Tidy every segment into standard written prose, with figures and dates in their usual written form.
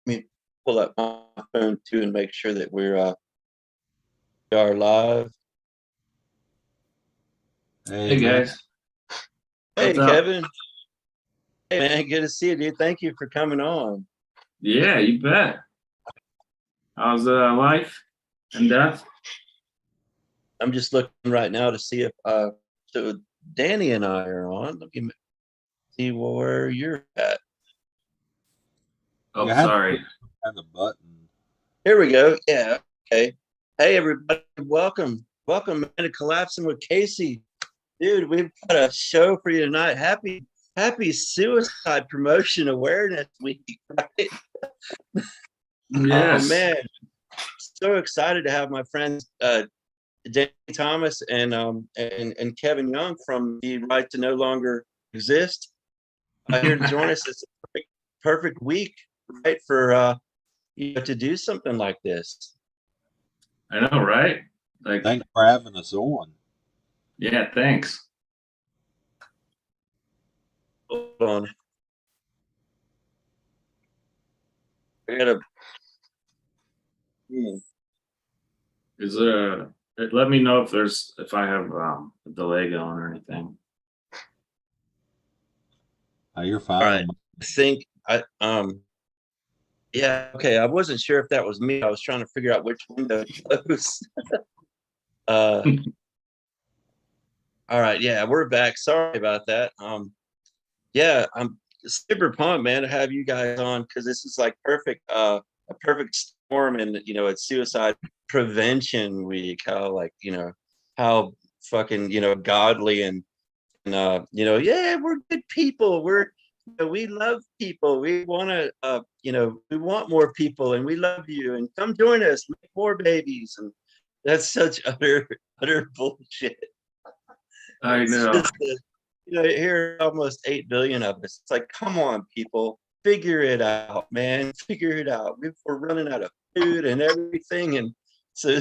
Let me pull up my phone too and make sure that we are live. Hey guys, Hey what's up? Kevin. Hey man, good to see you, dude. Thank you for coming on. Yeah, you bet. How's life and death? I'm just looking right now to see if so Danny and I are on. Let me see where you're at. Oh, You had sorry. the button. Here we go. Yeah. Okay. Hey everybody, welcome. Welcome man, to Collapsing with Casey. Dude, we've got a show for you tonight. Happy Suicide Promotion Awareness Week, right? Oh Yes. man, so excited to have my friends Danny Thomas and Kevin Young from the Right to No Longer Exist here to join us. It's a perfect week, right, for to do something like this. I know, right? Like, Thanks for having us on. yeah, thanks. Hold on. I gotta. Is there? Let me know if I have a delay going or anything. You're All fine. right. I think yeah, okay. I wasn't sure if that was me. I was trying to figure out which window to close. All right, yeah, we're back. Sorry about that. Yeah, I'm super pumped, man, to have you guys on because this is like a perfect storm, and it's Suicide Prevention Week. How fucking godly and yeah, we're good people. We love people. We want to we want more people, and we love you. And come join us, make more babies. And that's such utter bullshit. I It's know. just here are almost 8 billion of us. It's like, come on, people, figure it out, man. Figure it out. We're running out of food and everything, and so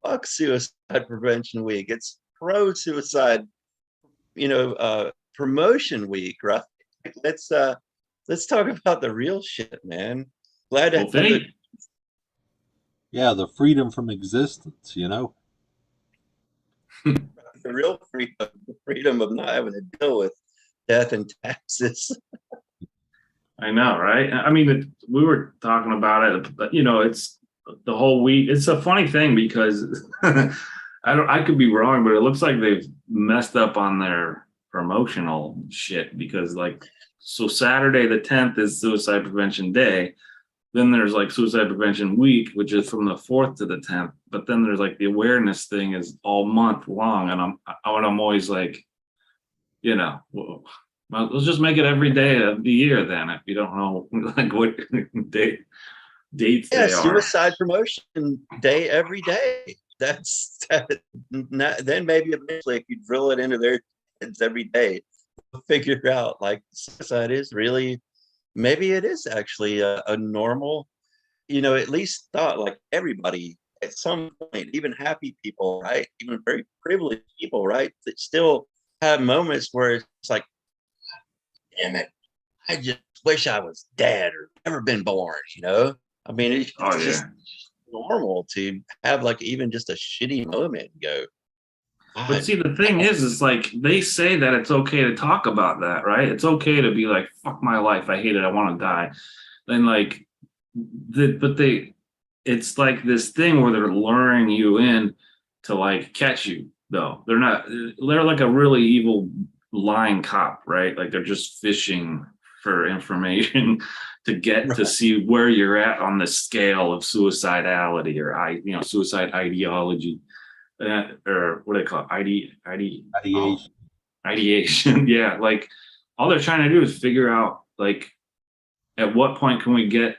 fuck Suicide Prevention Week. It's pro suicide, promotion week, right? Let's talk about the real shit, man. Glad to Well, have thank. Yeah, the freedom from existence, the real freedom, the freedom of not having to deal with death and taxes. I know, right? I mean, we were talking about it, but it's the whole week. It's a funny thing because I could be wrong, but it looks like they've messed up on their promotional shit because so Saturday the 10th is Suicide Prevention Day. Then there's like Suicide Prevention Week, which is from the 4th to the 10th. But then there's like the awareness thing is all month long, and I'm always like, well, let's just make it every day of the year then. If you don't know like what dates Yeah, they are. Suicide Promotion Day every day. Then maybe eventually if you drill it into their heads every day, we'll figure out like suicide is really, maybe it is actually a normal, at least thought, like everybody at some point, even happy people, right? Even very privileged people, right? That still have moments where it's like, damn it, I just wish I was dead or never been born, I mean, it's just normal to have like even just a shitty moment and go. But see, the thing is like they say that it's okay to talk about that, right? It's okay to be like, fuck my life, I hate it, I want to die. Then it's like this thing where they're luring you in to like catch you, though. They're like a really evil lying cop, right? Like they're just fishing for information to get to see where you're at on the scale of suicidality or suicide ideology. Or what do they call it? Ideation. Ideation. Yeah, like all they're trying to do is figure out like at what point can we get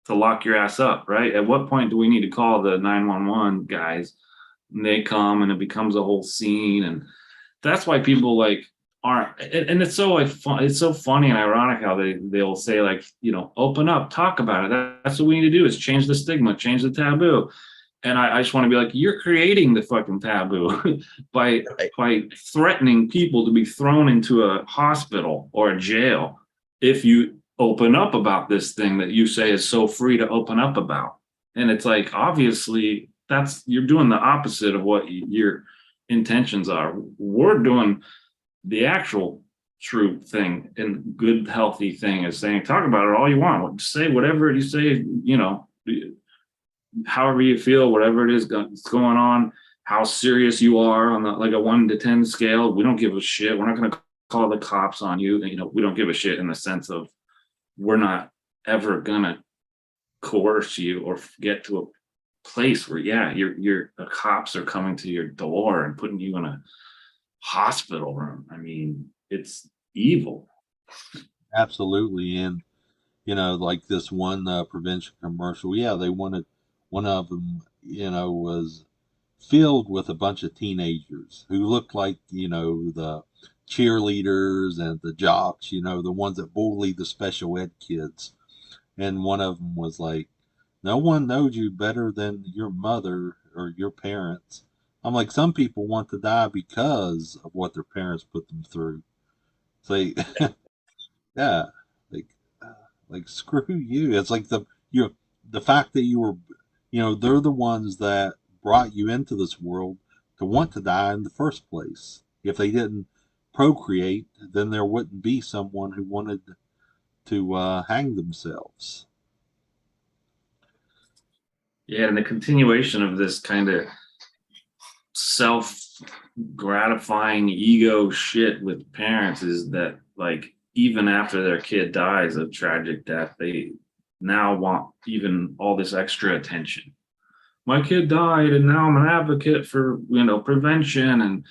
to lock your ass up, right? At what point do we need to call the 911 guys? And they come and it becomes a whole scene, and that's why people like aren't. And it's so like fun. It's so funny and ironic how they'll say like open up, talk about it. That's what we need to do is change the stigma, change the taboo. And I just want to be like, you're creating the fucking taboo by threatening people to be thrown into a hospital or a jail if you open up about this thing that you say is so free to open up about. And it's like, obviously, you're doing the opposite of what your intentions are. We're doing the actual true thing and good, healthy thing is saying, talk about it all you want. Say whatever you say, however you feel, whatever it is that's going on, how serious you are on like a 1 to 10 scale. We don't give a shit. We're not going to call the cops on you. We don't give a shit in the sense of we're not ever going to coerce you or get to a place where, the cops are coming to your door and putting you in a hospital room. I mean, it's evil. Absolutely. And, like this one prevention commercial, they wanted, one of them, was filled with a bunch of teenagers who looked like, the cheerleaders and the jocks, the ones that bully the special ed kids. And one of them was like, no one knows you better than your mother or your parents. I'm like, some people want to die because of what their parents put them through. It's like, yeah, like, screw you. It's like the fact that you were, they're the ones that brought you into this world to want to die in the first place. If they didn't procreate, then there wouldn't be someone who wanted to hang themselves. Yeah, and the continuation of this kind of self-gratifying ego shit with parents is that, like, even after their kid dies a tragic death, they now want even all this extra attention. My kid died and now I'm an advocate for, prevention, and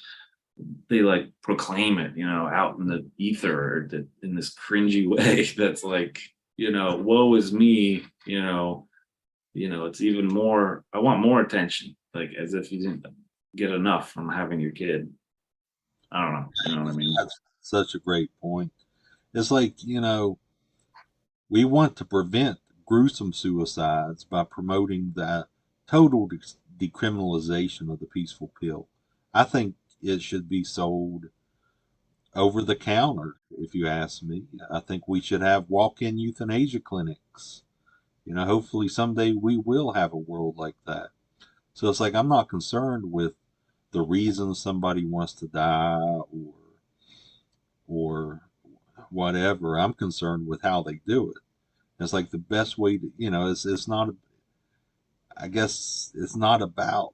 they like proclaim it, out in the ether in this cringy way that's like, woe is me, it's even more, I want more attention, like as if you didn't get enough from having your kid. I don't know. You know what I mean? That's such a great point. It's like, we want to prevent gruesome suicides by promoting the total decriminalization of the peaceful pill. I think it should be sold over the counter, if you ask me. I think we should have walk-in euthanasia clinics. Hopefully someday we will have a world like that. So it's like, I'm not concerned with the reason somebody wants to die or whatever. I'm concerned with how they do it. It's like the best way to, it's not, I guess it's not about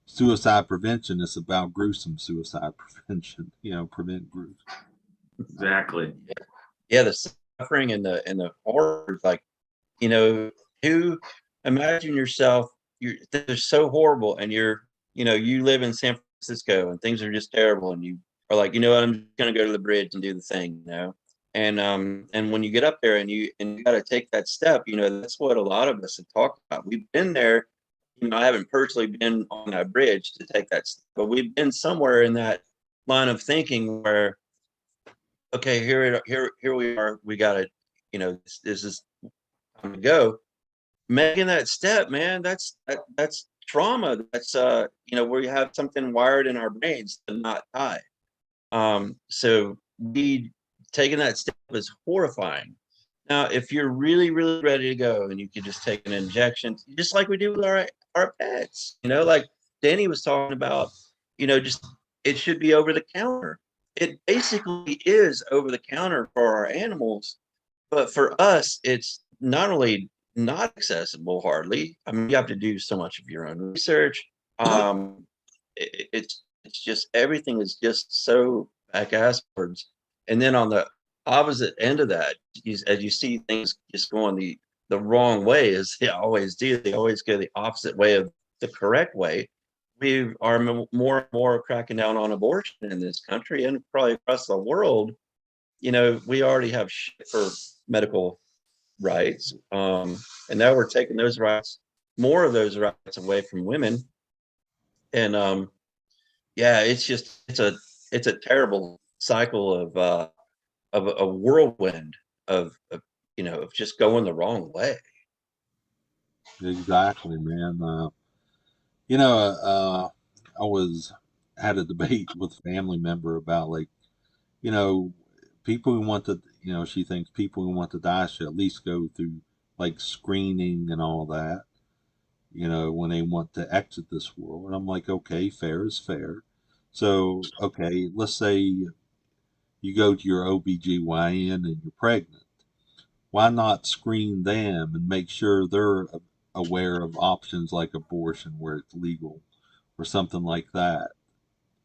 suicide prevention. It's about gruesome suicide prevention, prevent gruesome. Exactly. Yeah, the suffering and the horror, like, who, imagine yourself, they're so horrible, and you live in San Francisco and things are just terrible, and you are like, you know what, I'm just gonna go to the bridge and do the thing, and when you get up there and you got to take that step, that's what a lot of us have talked about. We've been there. I haven't personally been on that bridge to take that step, but we've been somewhere in that line of thinking where, okay, here we are. We got to, this is time to go. Making that step, man, that's trauma. That's where you have something wired in our brains to not die. So we taking that step is horrifying. Now, if you're really, really ready to go and you could just take an injection, just like we do with our pets, like Danny was talking about, just it should be over the counter. It basically is over the counter for our animals, but for us, it's not only not accessible hardly. I mean, you have to do so much of your own research. It's just everything is just so backwards. And then on the opposite end of that, as you see things just going the wrong way, as they always do, they always go the opposite way of the correct way. We are more and more cracking down on abortion in this country and probably across the world. We already have shit for medical rights, and now we're taking those rights, more of those rights away from women. And it's a terrible cycle of a whirlwind of just going the wrong way. Exactly, man. I had a debate with a family member about, like, people who want to, she thinks people who want to die should at least go through like screening and all that, when they want to exit this world. And I'm like, okay, fair is fair. So, okay, let's say you go to your OBGYN and you're pregnant. Why not screen them and make sure they're aware of options like abortion where it's legal or something like that?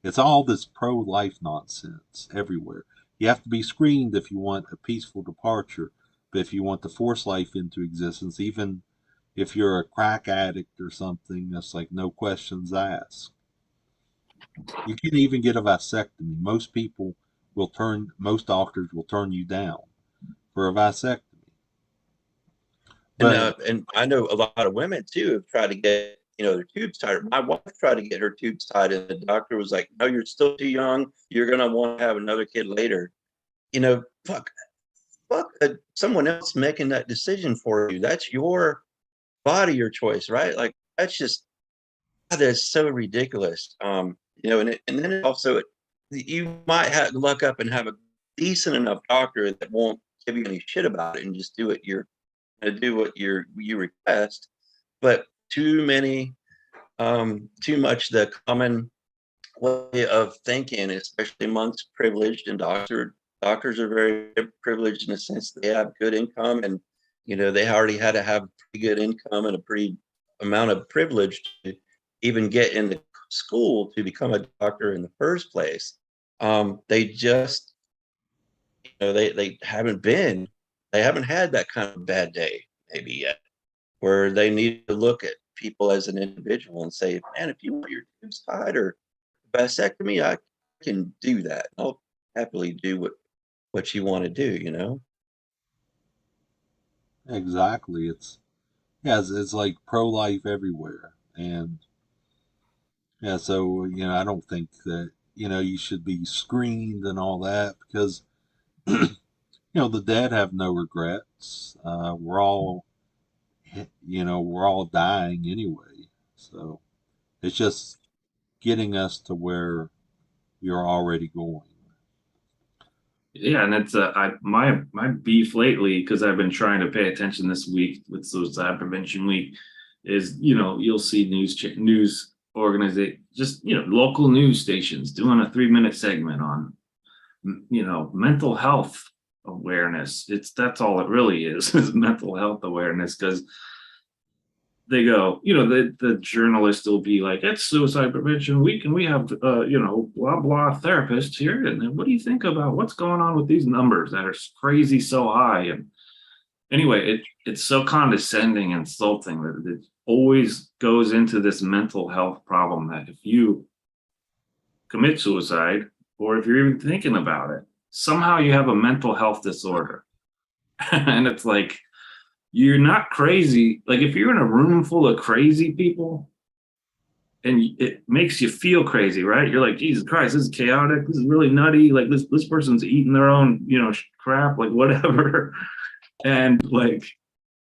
It's all this pro life nonsense everywhere. You have to be screened if you want a peaceful departure, but if you want to force life into existence, even if you're a crack addict or something, that's like no questions asked. You can even get a vasectomy. Most doctors will turn you down for a vasectomy. But And I know a lot of women too have tried to get their tubes tied. My wife tried to get her tubes tied, and the doctor was like, "No, you're still too young. You're gonna want to have another kid later." Fuck, someone else making that decision for you. That's your body, your choice, right? Like that's just that is so ridiculous. And then also you might have luck up and have a decent enough doctor that won't give you any shit about it and just do what you request. But too much the common way of thinking, especially amongst privileged and doctors are very privileged in the sense they have good income, and they already had to have pretty good income and a pretty amount of privilege to even get into school to become a doctor in the first place. They just they haven't had that kind of bad day maybe yet, where they need to look at people as an individual and say, man, if you want your tubes tied or vasectomy, I can do that. I'll happily do what you want to do. exactly, it's like pro life everywhere. And yeah, so I don't think that you should be screened and all that because the dead have no regrets. We're all dying anyway. So it's just getting us to where you're already going. Yeah, and it's my beef lately, because I've been trying to pay attention this week with Suicide Prevention Week, is you'll see news organization, just local news stations doing a 3-minute segment on mental health awareness. That's all it really is mental health awareness, because they go, the journalist will be like, it's Suicide Prevention Week, and we have, blah, blah therapists here. And then what do you think about what's going on with these numbers that are crazy so high? And anyway, it's so condescending, insulting that it always goes into this mental health problem that if you commit suicide, or if you're even thinking about it, somehow you have a mental health disorder. And it's like, you're not crazy. Like if you're in a room full of crazy people and it makes you feel crazy, right? You're like, Jesus Christ, this is chaotic. This is really nutty. Like this person's eating their own, crap, like whatever. And like,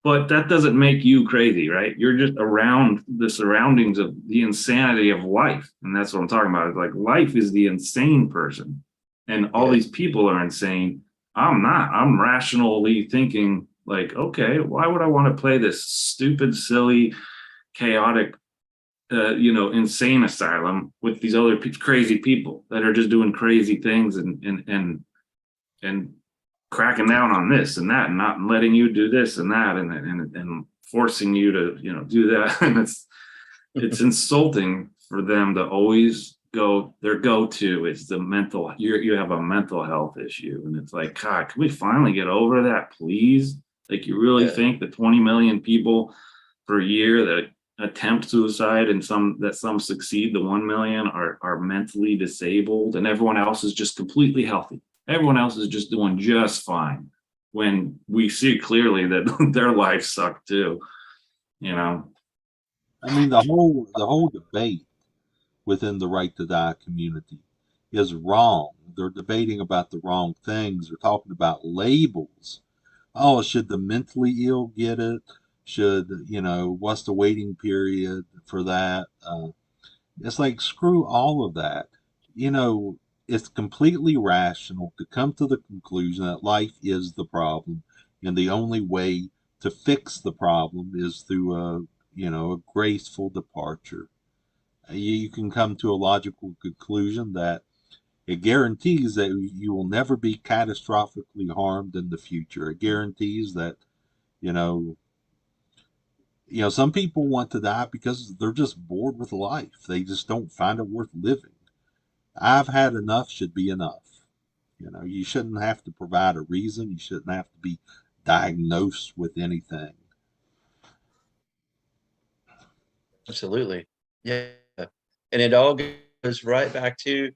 but that doesn't make you crazy, right? You're just around the surroundings of the insanity of life. And that's what I'm talking about. It's like life is the insane person. And all these people are insane. I'm not. I'm rationally thinking, like, okay, why would I want to play this stupid, silly, chaotic, insane asylum with these other crazy people that are just doing crazy things and cracking down on this and that and not letting you do this and that and forcing you to, do that. And it's insulting for them to always their go-to is the mental. You have a mental health issue, and it's like, God, can we finally get over that, please? Like, you really think the 20 million people per year that attempt suicide and some succeed, the 1 million are mentally disabled, and everyone else is just completely healthy? Everyone else is just doing just fine, when we see clearly that their lives suck too. I mean, the whole debate within the right to die community is wrong. They're debating about the wrong things. They're talking about labels. Oh, should the mentally ill get it? Should, what's the waiting period for that? It's like, screw all of that. it's completely rational to come to the conclusion that life is the problem, and the only way to fix the problem is through a graceful departure. You can come to a logical conclusion that it guarantees that you will never be catastrophically harmed in the future. It guarantees that, you know, some people want to die because they're just bored with life. They just don't find it worth living. I've had enough should be enough. You shouldn't have to provide a reason. You shouldn't have to be diagnosed with anything. Absolutely. Yeah. And it all goes right back to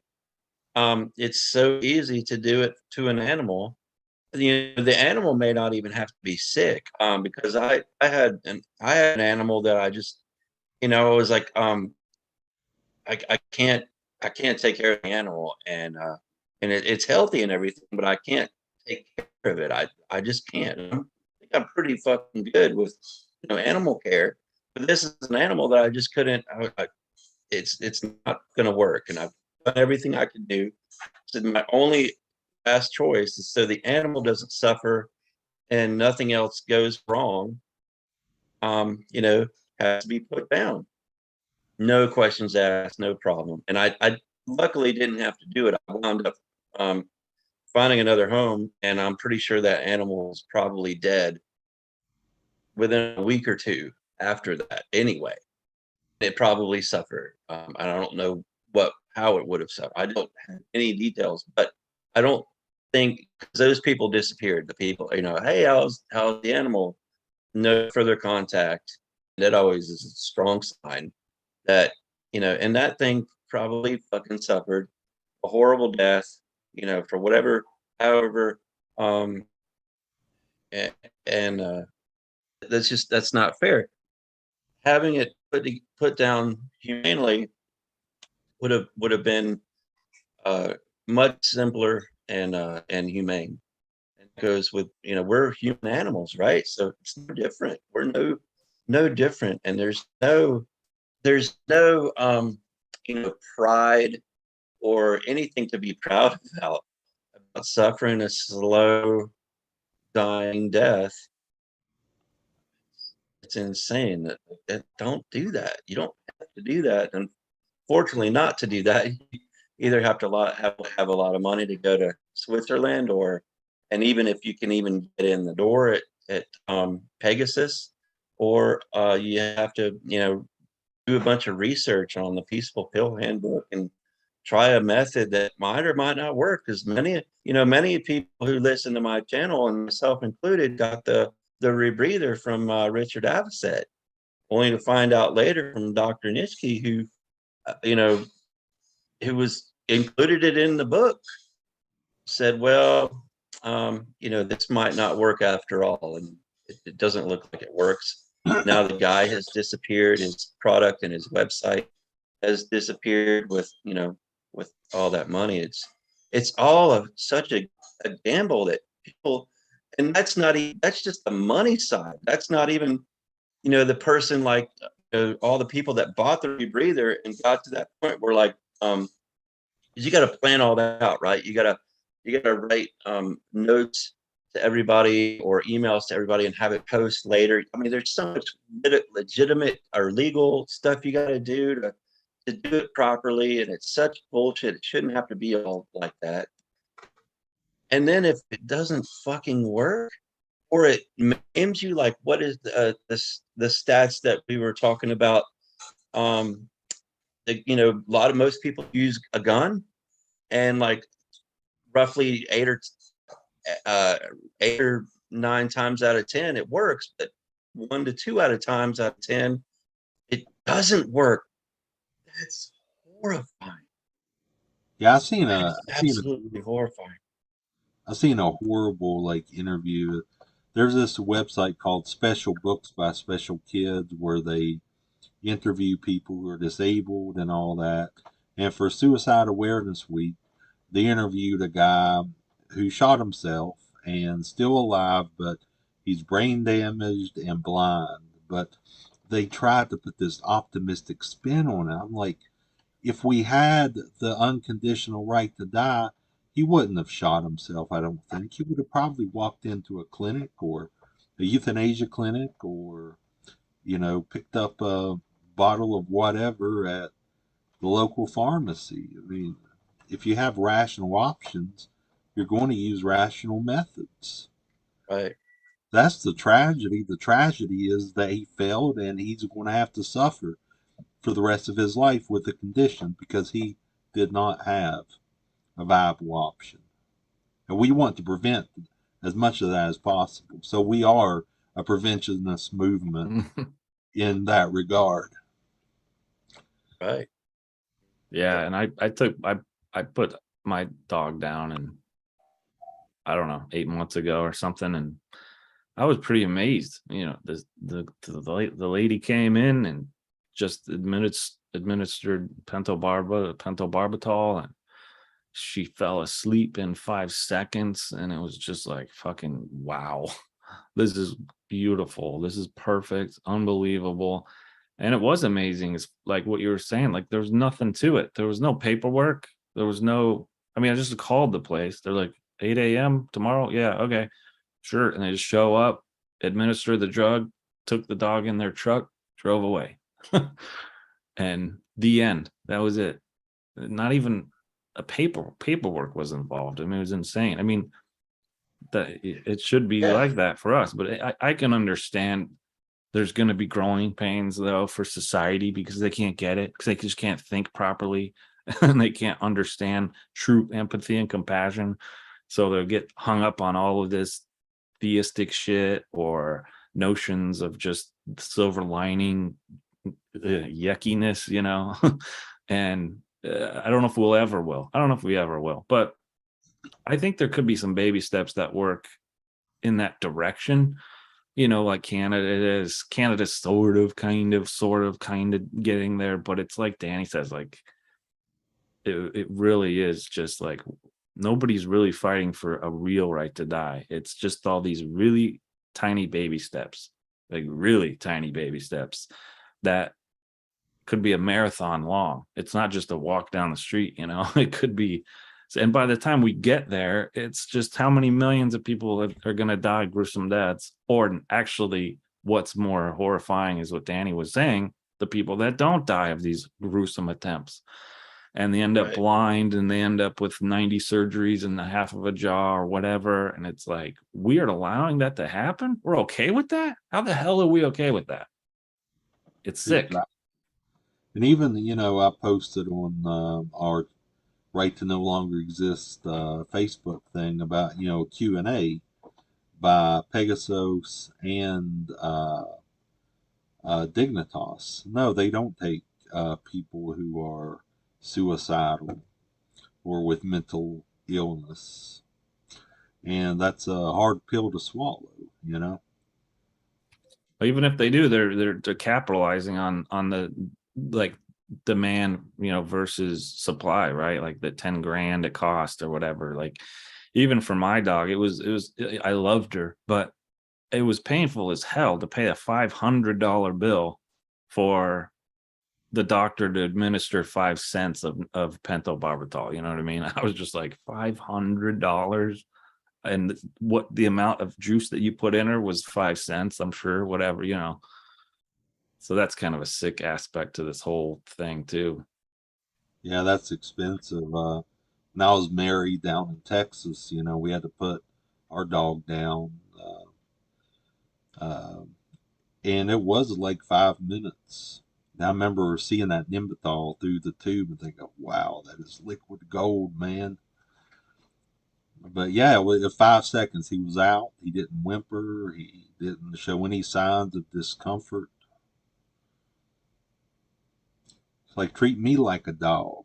it's so easy to do it to an animal. The animal may not even have to be sick. Because I had an animal that I just, I was like, I can't take care of the animal, and it's healthy and everything, but I can't take care of it. I just can't. I think I'm pretty fucking good with animal care, but this is an animal that I just couldn't. It's not going to work, and I've done everything I can do. So my only last choice is so the animal doesn't suffer and nothing else goes wrong. Has to be put down. No questions asked, no problem. And I luckily didn't have to do it. I wound up um, finding another home, and I'm pretty sure that animal was probably dead within a week or two after that. Anyway, it probably suffered. I don't know how it would have suffered. I don't have any details, but I don't think, because those people disappeared. The people, hey, how's the animal? No further contact. That always is a strong sign that, and that thing probably fucking suffered a horrible death, for whatever, however, and, and that's not fair. Having it put down humanely would have been much simpler and humane. And it goes with, we're human animals, right? So it's no different. We're no different, and there's no pride or anything to be proud about suffering a slow dying death. It's insane that don't do that. You don't have to do that. And fortunately, not to do that, you either have to have a lot of money to go to Switzerland, and even if you can even get in the door at Pegasus, or you have to do a bunch of research on the Peaceful Pill Handbook and try a method that might or might not work. Because many people who listen to my channel, and myself included, got the rebreather from Richard Avocet, only to find out later from Dr. Nitschke, who was included it in the book, said, well, this might not work after all, and it doesn't look like it works. Now the guy has disappeared. His product and his website has disappeared with all that money. It's all such a gamble that people, and that's just the money side. That's not even the person, like all the people that bought the rebreather and got to that point were like, you got to plan all that out, right? You got to write notes to everybody or emails to everybody and have it post later. I mean, there's so much legitimate or legal stuff you got to do to do it properly, and it's such bullshit. It shouldn't have to be all like that. And then if it doesn't fucking work, or it maims you, like what is the stats that we were talking about? Most people use a gun, and like roughly 8 or 9 times out of 10 it works, but 1 to 2 times out of 10 it doesn't work. That's horrifying. Yeah, Absolutely horrifying. I seen a horrible interview. There's this website called Special Books by Special Kids where they interview people who are disabled and all that. And for Suicide Awareness Week, they interviewed a guy who shot himself and still alive, but he's brain damaged and blind. But they tried to put this optimistic spin on it. I'm like, if we had the unconditional right to die, he wouldn't have shot himself, I don't think. He would have probably walked into a clinic or a euthanasia clinic or, picked up a bottle of whatever at the local pharmacy. I mean, if you have rational options, you're going to use rational methods. Right. That's the tragedy. The tragedy is that he failed and he's going to have to suffer for the rest of his life with the condition because he did not have a viable option. And we want to prevent as much of that as possible. So we are a preventionist movement in that regard. Right. Yeah, and I put my dog down, and I don't know, 8 months ago or something, and I was pretty amazed. The lady came in and just administered pentobarbital, and she fell asleep in 5 seconds, and it was just like fucking wow. This is beautiful. This is perfect, unbelievable. And it was amazing. It's like what you were saying, like there was nothing to it. There was no paperwork. There was no, I mean, I just called the place. They're like 8 a.m. tomorrow. Yeah, okay, sure. And they just show up, administer the drug, took the dog in their truck, drove away. And the end. That was it. Not even a paperwork was involved. I mean, it was insane. I mean, that it should be like that for us, but I can understand there's going to be growing pains though for society because they can't get it, because they just can't think properly and they can't understand true empathy and compassion. So they'll get hung up on all of this theistic shit or notions of just silver lining yuckiness, and I don't know if we'll ever will. I don't know if we ever will, but I think there could be some baby steps that work in that direction. Like Canada's sort of kind of getting there, but it's like Danny says, like it really is just like nobody's really fighting for a real right to die. It's just all these really tiny baby steps, like really tiny baby steps that could be a marathon long. It's not just a walk down the street, it could be. And by the time we get there, it's just how many millions of people are going to die gruesome deaths. Or actually, what's more horrifying is what Danny was saying, the people that don't die of these gruesome attempts. And they end up blind, and they end up with 90 surgeries and the half of a jaw or whatever. And it's like, we are allowing that to happen? We're okay with that? How the hell are we okay with that? It's sick. Exactly. And even, I posted on our Right to No Longer Exist Facebook thing about, Q&A by Pegasus and Dignitas. No, they don't take people who are suicidal or with mental illness. And that's a hard pill to swallow, Even if they do, they're capitalizing on the like demand, versus supply, right? Like the 10 grand it cost or whatever. Like even for my dog, it was I loved her, but it was painful as hell to pay a $500 bill for the doctor to administer 5 cents of pentobarbital. You know what I mean? I was just like, $500, and what the amount of juice that you put in her was 5 cents, I'm sure, whatever, So that's kind of a sick aspect to this whole thing too. Yeah, that's expensive. When I was married down in Texas, we had to put our dog down. And it was like 5 minutes. And I remember seeing that Nimbutal through the tube and thinking, wow, that is liquid gold, man. But yeah, in 5 seconds he was out. He didn't whimper. He didn't show any signs of discomfort. It's like, treat me like a dog.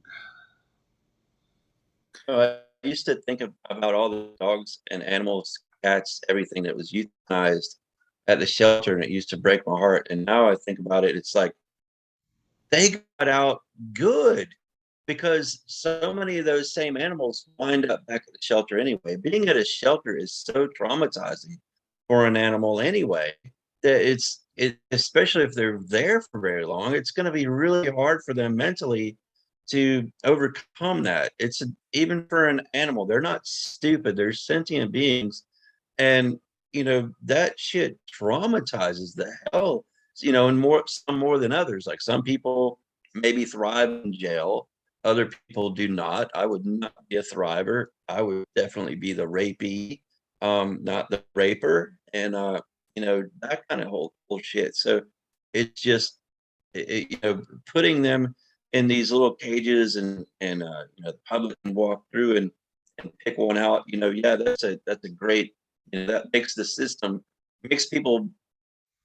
I used to think about all the dogs and animals, cats, everything that was euthanized at the shelter, and it used to break my heart. And now I think about it, it's like they got out good, because so many of those same animals wind up back at the shelter anyway. Being at a shelter is so traumatizing for an animal anyway, that especially if they're there for very long, it's going to be really hard for them mentally to overcome that. Even for an animal, they're not stupid. They're sentient beings, and that shit traumatizes the hell, and some more than others. Like some people maybe thrive in jail, other people do not. I would not be a thriver. I would definitely be the rapee, not the raper, and that kind of whole shit. So it's just putting them in these little cages, and the public can walk through and pick one out. Yeah, that's a great. That makes people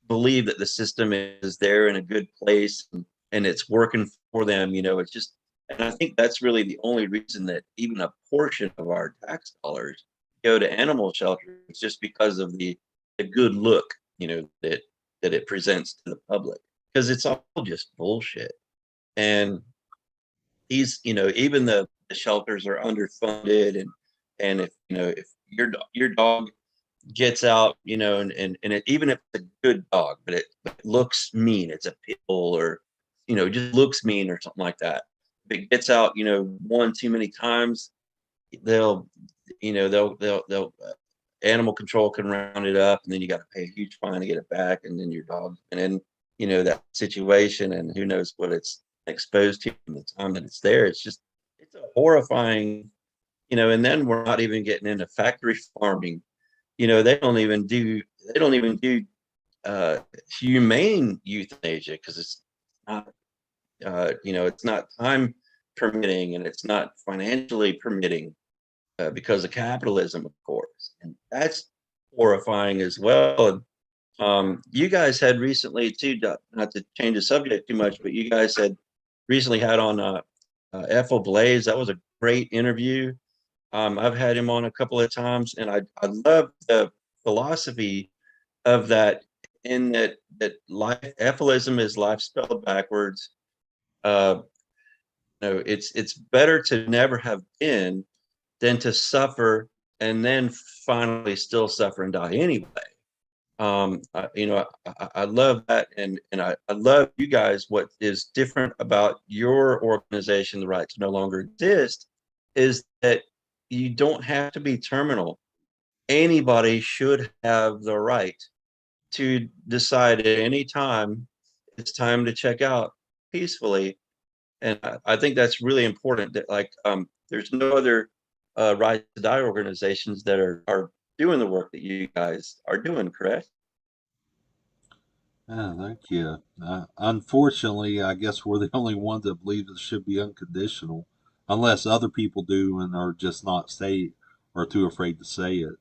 believe that the system is there in a good place, and it's working for them. It's just, and I think that's really the only reason that even a portion of our tax dollars go to animal shelters. It's just because of the good look, that it presents to the public, because it's all just bullshit. And even the shelters are underfunded, and if your dog gets out, even if it's a good dog, but it looks mean, it's a pit bull, or just looks mean or something like that. If it gets out, one too many times, they'll animal control can round it up, and then you got to pay a huge fine to get it back, and then your dog's been in that situation, and who knows what it's exposed to in the time that it's there. It's a horrifying, and then we're not even getting into factory farming. They don't even do humane euthanasia, because it's not it's not time permitting, and it's not financially permitting, because of capitalism, of course, and that's horrifying as well. And you guys had recently too, not to change the subject too much, but you guys had recently had on Ethel Blaze. That was a great interview. I've had him on a couple of times, and I love the philosophy of that, in that life, Ethylism is life spelled backwards. It's better to never have been than to suffer and then finally still suffer and die anyway. I love that, and I love you guys. What is different about your organization, the Right to No Longer Exist, is that you don't have to be terminal. Anybody should have the right to decide at any time it's time to check out peacefully. And I think that's really important, that there's no other Right to Die organizations that are doing the work that you guys are doing, correct? Yeah, thank you. Unfortunately, I guess we're the only ones that believe it should be unconditional, unless other people do and are just not say or too afraid to say it.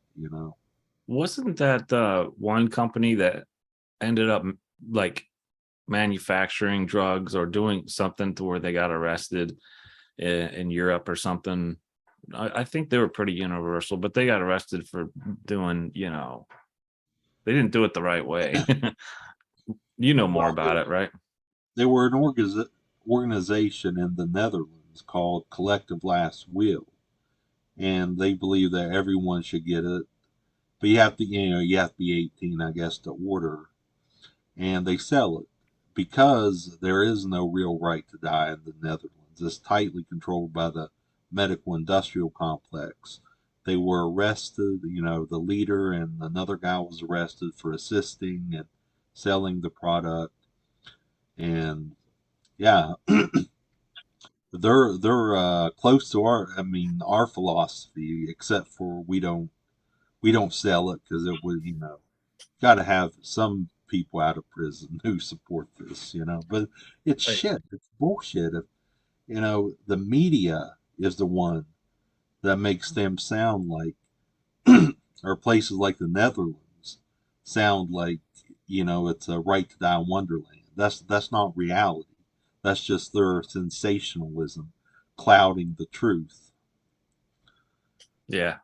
Wasn't that the one company that ended up like manufacturing drugs or doing something to where they got arrested in Europe or something? I think they were pretty universal, but they got arrested for doing, they didn't do it the right way. You know more Well, about it, right? they were an organization in the Netherlands called Collective Last Will, and they believe that everyone should get it, but you have to be 18, I guess, to order, and they sell it because there is no real right to die in the Netherlands. It's tightly controlled by the medical industrial complex. They were arrested, the leader and another guy was arrested for assisting and selling the product. And yeah, they're close to our philosophy, except for we don't sell it because it would, got to have some people out of prison who support this, but it's Right. shit. It's bullshit. If, the media is the one that makes them sound like, or places like the Netherlands sound like, it's a right to die wonderland. That's not reality. That's just their sensationalism clouding the truth. Yeah.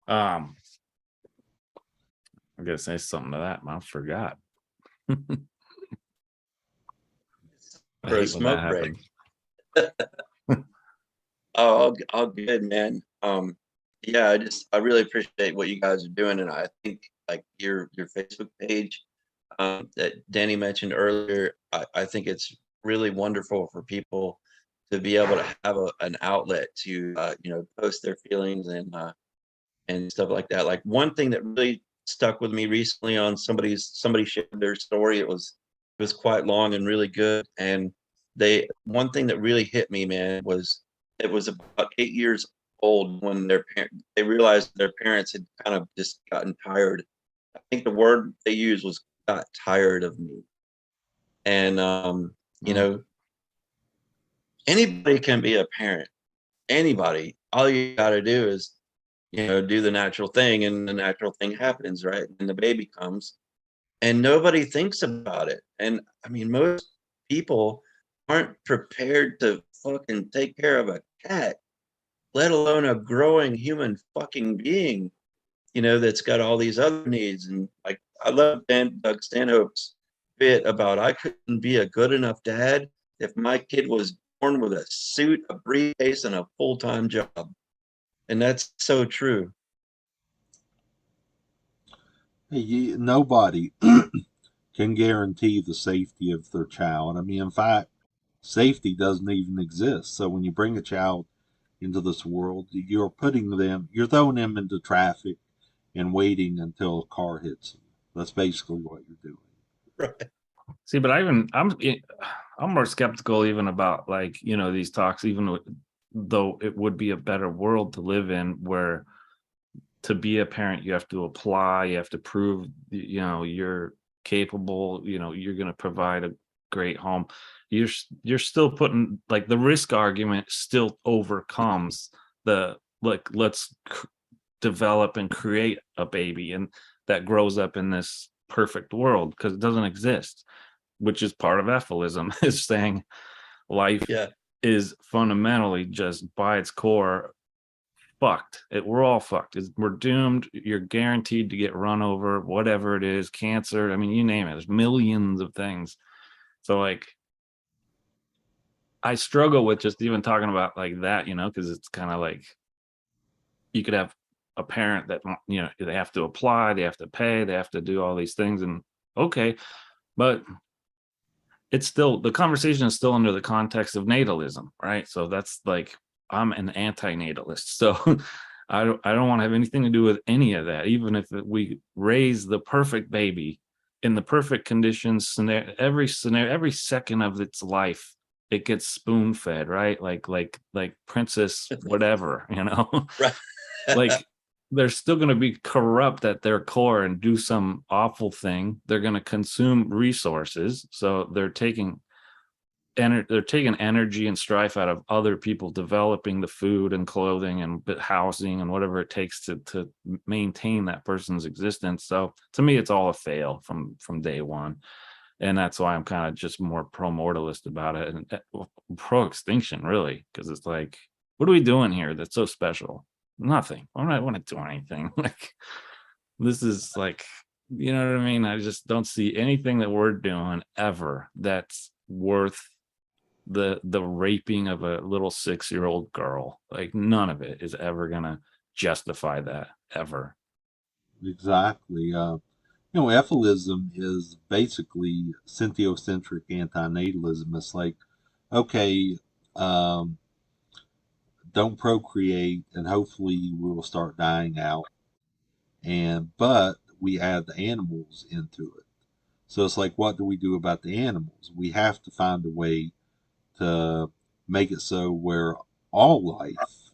I'm gonna say something to that, man. I forgot. I For a hate when that smoke break. happens. Oh, all good, man. Yeah, I really appreciate what you guys are doing, and I think like your Facebook page that Danny mentioned earlier, I think it's really wonderful for people to be able to have an outlet to post their feelings and stuff like that. Like one thing that really stuck with me recently on somebody shared their story. It was quite long and really good. And one thing that really hit me, man, was it was about 8 years old when they realized their parents had kind of just gotten tired. I think the word they used was got tired of me. And anybody can be a parent. Anybody. All you got to do is do the natural thing, and the natural thing happens, right? And the baby comes, and nobody thinks about it. And I mean, most people aren't prepared to fucking take care of a cat, let alone a growing human fucking being, that's got all these other needs. And like, I love Doug Stanhope's bit about I couldn't be a good enough dad if my kid was born with a suit, a briefcase, and a full-time job. And that's so true. Nobody can guarantee the safety of their child. I mean, in fact, safety doesn't even exist. So when you bring a child into this world, you're throwing them into traffic and waiting until a car hits them. That's basically what you're doing. Right. See, but I'm more skeptical even about like, these talks, even though it would be a better world to live in, where to be a parent, you have to apply, you have to prove, you're capable, you're going to provide a great home. You're still putting, like, the risk argument still overcomes the, like, let's develop and create a baby and that grows up in this perfect world, because it doesn't exist, which is part of Efilism, is saying life is fundamentally just by its core fucked. We're all fucked. We're doomed. You're guaranteed to get run over, whatever it is, cancer. I mean, you name it. There's millions of things. So like, I struggle with just even talking about like that, because it's kind of like you could have a parent that, they have to apply, they have to pay, they have to do all these things. And okay, but it's still, the conversation is still under the context of natalism, right? So that's like, I'm an anti-natalist. So I don't want to have anything to do with any of that. Even if we raise the perfect baby in the perfect conditions, every second of its life, it gets spoon fed, right? Like Princess whatever, Right. Like they're still going to be corrupt at their core and do some awful thing. They're going to consume resources. So they're taking energy and strife out of other people developing the food and clothing and housing and whatever it takes to maintain that person's existence. So to me, it's all a fail from day one. And that's why I'm kind of just more pro-mortalist about it and pro-extinction, really, because it's like, what are we doing here that's so special? Nothing. I don't want to do anything. Like, this is like, you know what I mean? I just don't see anything that we're doing ever that's worth the raping of a little 6-year-old girl. Like, none of it is ever gonna justify that, ever. Exactly. Efilism is basically syntheocentric antinatalism. It's like, okay, don't procreate, and hopefully we will start dying out. But we add the animals into it. So it's like, what do we do about the animals? We have to find a way to make it so where all life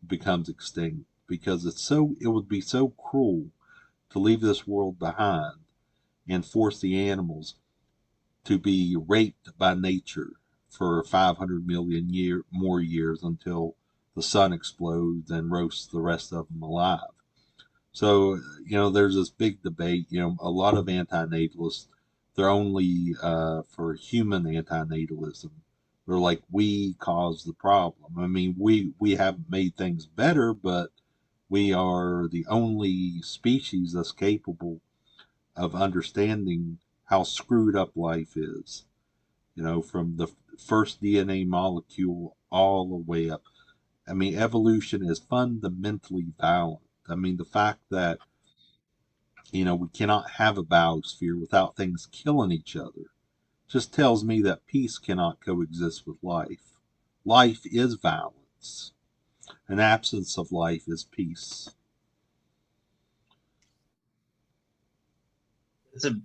becomes extinct, because it would be so cruel to leave this world behind and force the animals to be raped by nature for 500 million more years until the sun explodes and roasts the rest of them alive. So, there's this big debate. A lot of antinatalists, they're only for human antinatalism. They're like, we caused the problem. I mean, we haven't made things better, but we are the only species that's capable of understanding how screwed up life is. From the first DNA molecule all the way up. I mean, evolution is fundamentally violent. I mean, the fact that, we cannot have a biosphere without things killing each other just tells me that peace cannot coexist with life. Life is violence. An absence of life is peace.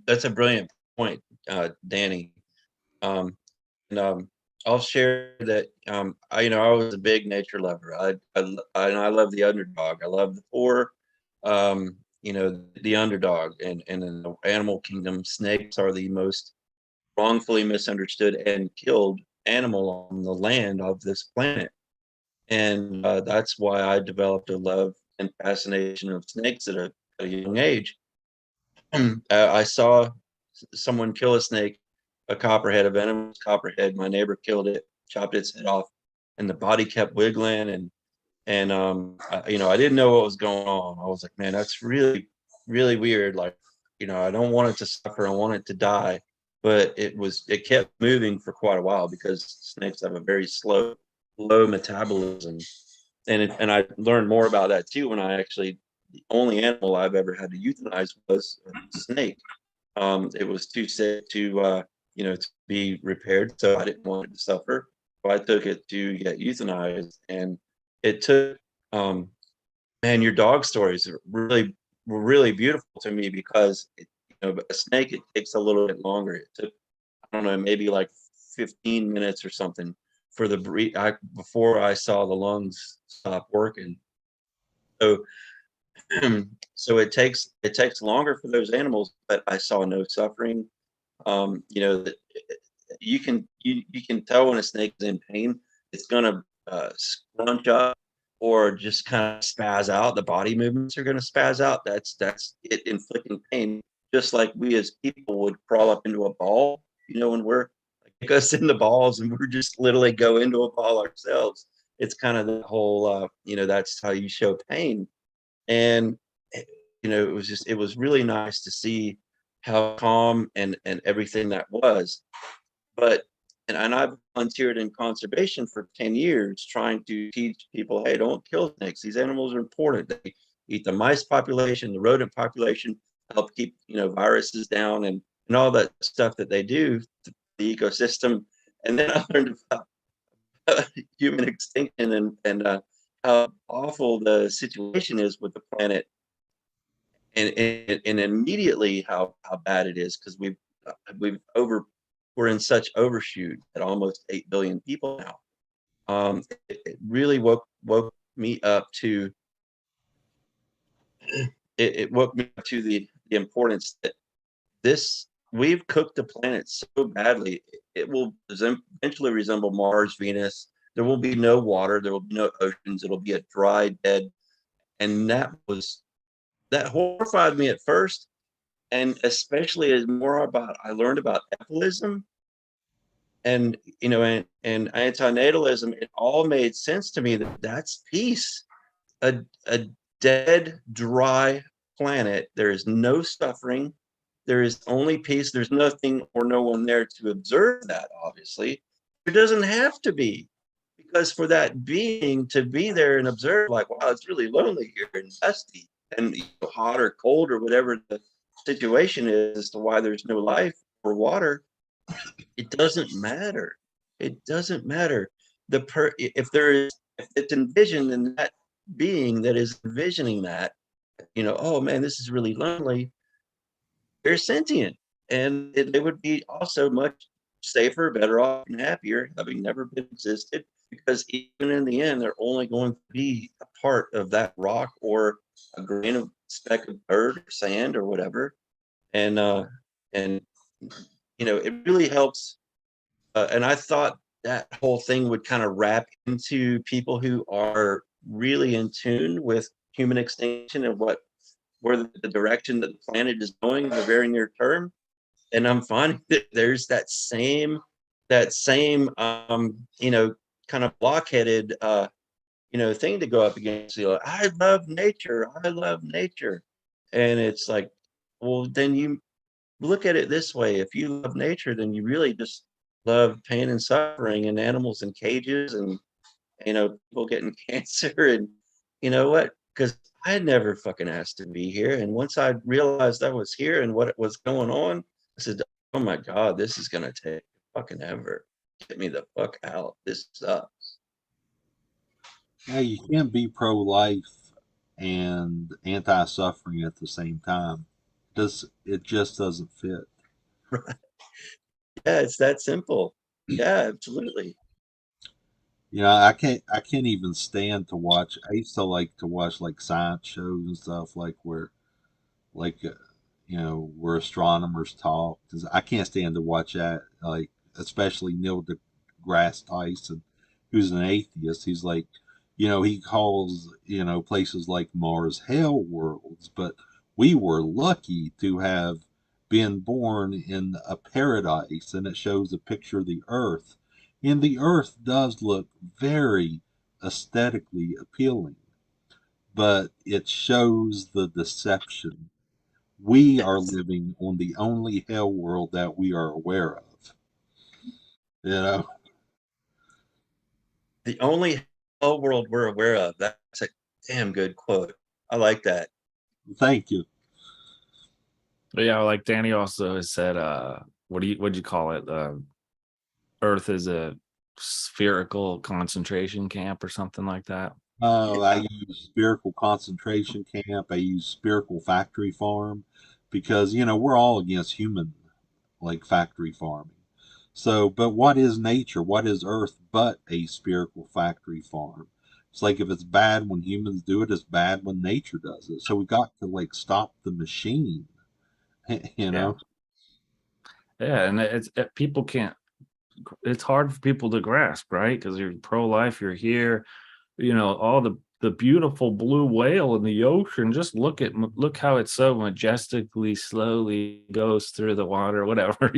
That's a brilliant point, Danny. Um, and I'll share that. I was a big nature lover. I love the underdog. I love the poor. The underdog, and in the animal kingdom, snakes are the most wrongfully misunderstood and killed animal on the land of this planet. And that's why I developed a love and fascination of snakes at a young age. I saw someone kill a snake, a copperhead, a venomous copperhead. My neighbor killed it, chopped its head off, and the body kept wiggling. I didn't know what was going on. I was like, man, that's really, really weird. Like, I don't want it to suffer. I want it to die. But it kept moving for quite a while because snakes have a very low metabolism. And I learned more about that too when the only animal I've ever had to euthanize was a snake. It was too sick to be repaired, so I didn't want it to suffer. So I took it to get euthanized, and it took. Man, your dog stories were really beautiful to me because a snake, it takes a little bit longer. It took, I don't know, maybe like 15 minutes or something for the before I saw the lungs stop working. So so it takes longer for those animals, but I saw no suffering. That you can tell when a snake is in pain. It's gonna scrunch up or just kind of spaz out. The body movements are gonna spaz out. That's it inflicting pain, just like we as people would crawl up into a ball. When we're like kick us in the balls and we're just literally go into a ball ourselves. It's kind of the whole that's how you show pain. And it was really nice to see how calm and everything that was. But and I've volunteered in conservation for 10 years trying to teach people, hey, don't kill snakes. These animals are important. They eat the mice population, the rodent population, help keep viruses down, and all that stuff that they do to the ecosystem. And then I learned about human extinction and how awful the situation is with the planet, and immediately how bad it is, because we're in such overshoot at almost 8 billion people now. It really woke me up to it woke me up to the importance that this we've cooked the planet so badly. It will eventually resemble Mars, Venus. There will be no water, there will be no oceans. It'll be a dry, dead. And that horrified me at first, and especially as I learned about ecologism and antinatalism. It all made sense to me that that's peace. A dead, dry planet. There is no suffering. There is only peace. There's nothing or no one there to observe that. Obviously, there doesn't have to be, because for that being to be there and observe, like, wow, it's really lonely here and dusty and hot or cold or whatever the situation is as to why there's no life or water. It doesn't matter. It doesn't matter. If it's envisioned in that being that is envisioning that, oh man, this is really lonely. They're sentient, and they would be also much safer, better off, and happier having never been existed. Because even in the end, they're only going to be a part of that rock or a grain of speck of dirt or sand or whatever. And it really helps. And I thought that whole thing would kind of wrap into people who are really in tune with human extinction and where the direction that the planet is going in the very near term. And I'm finding that there's that same kind of blockheaded thing to go up against. I love nature. I love nature. And it's like, well, then you look at it this way. If you love nature, then you really just love pain and suffering and animals in cages and people getting cancer. And you know what? Because I never fucking asked to be here. And once I realized I was here and what was going on, I said, oh my God, this is gonna take fucking ever. Get me the fuck out. This sucks. Yeah, you can't be pro-life and anti-suffering at the same time. It just doesn't fit. Yeah, it's that simple. Yeah, absolutely. You know, I can't even stand to watch. I used to like to watch like science shows and stuff like where like you know where astronomers talk. 'Cause I can't stand to watch that. Like especially Neil deGrasse Tyson, who's an atheist. He's like, you know, he calls you know places like Mars hell worlds, but we were lucky to have been born in a paradise, and it shows a picture of the Earth, and the Earth does look very aesthetically appealing, but it shows the deception. We are Yes. living on the only hell world that we are aware of. You know, The only hell world we're aware of. That's a damn good quote. I like that. thank you. But yeah, like Danny also has said, what'd you call it? Earth is a spherical concentration camp or something like that. I Yeah. use spherical concentration camp. I use spherical factory farm because you know we're all against human like factory farming. So, but what is nature? What is Earth but a spherical factory farm? It's like if it's bad when humans do it, it's bad when nature does it. So we got to like stop the machine, you Yeah. know? Yeah, and people can't. It's hard for people to grasp, right? Because you're pro-life, you're here, all the beautiful blue whale in the ocean. Just look how it so majestically, slowly goes through the water, whatever,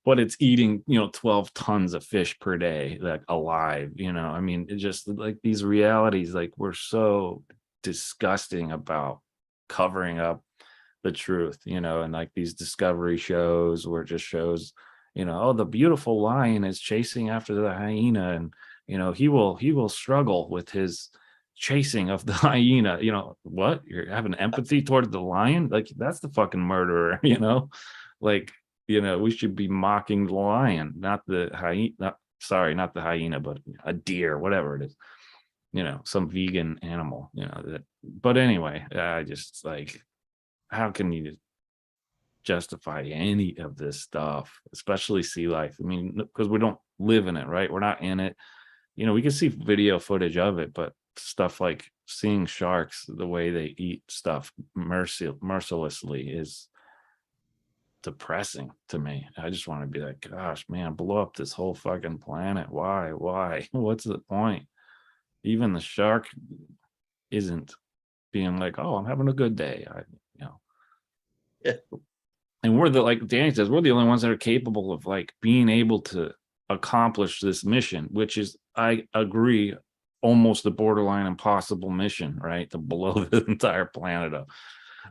but it's eating 12 tons of fish per day, like alive. I mean, it just like these realities, like we're so disgusting about covering up the truth, and like these discovery shows where it just shows, oh, the beautiful lion is chasing after the hyena, and he will struggle with his chasing of the hyena. What, you're having empathy toward the lion? Like, that's the fucking murderer. Like, we should be mocking the lion, not the hyena. Not the hyena, but a deer, whatever it is, some vegan animal, but anyway, I just like, how can you justify any of this stuff, especially sea life? I mean, because we don't live in it, right? We're not in it. We can see video footage of it, but stuff like seeing sharks, the way they eat stuff mercilessly, is depressing to me. I just want to be like, gosh, man, blow up this whole fucking planet. Why? What's the point? Even the shark isn't being like, oh, I'm having a good day. You know, Yeah. and we're like Danny says, we're the only ones that are capable of like being able to accomplish this mission, which is, I agree, almost the borderline impossible mission, right? To blow the entire planet up.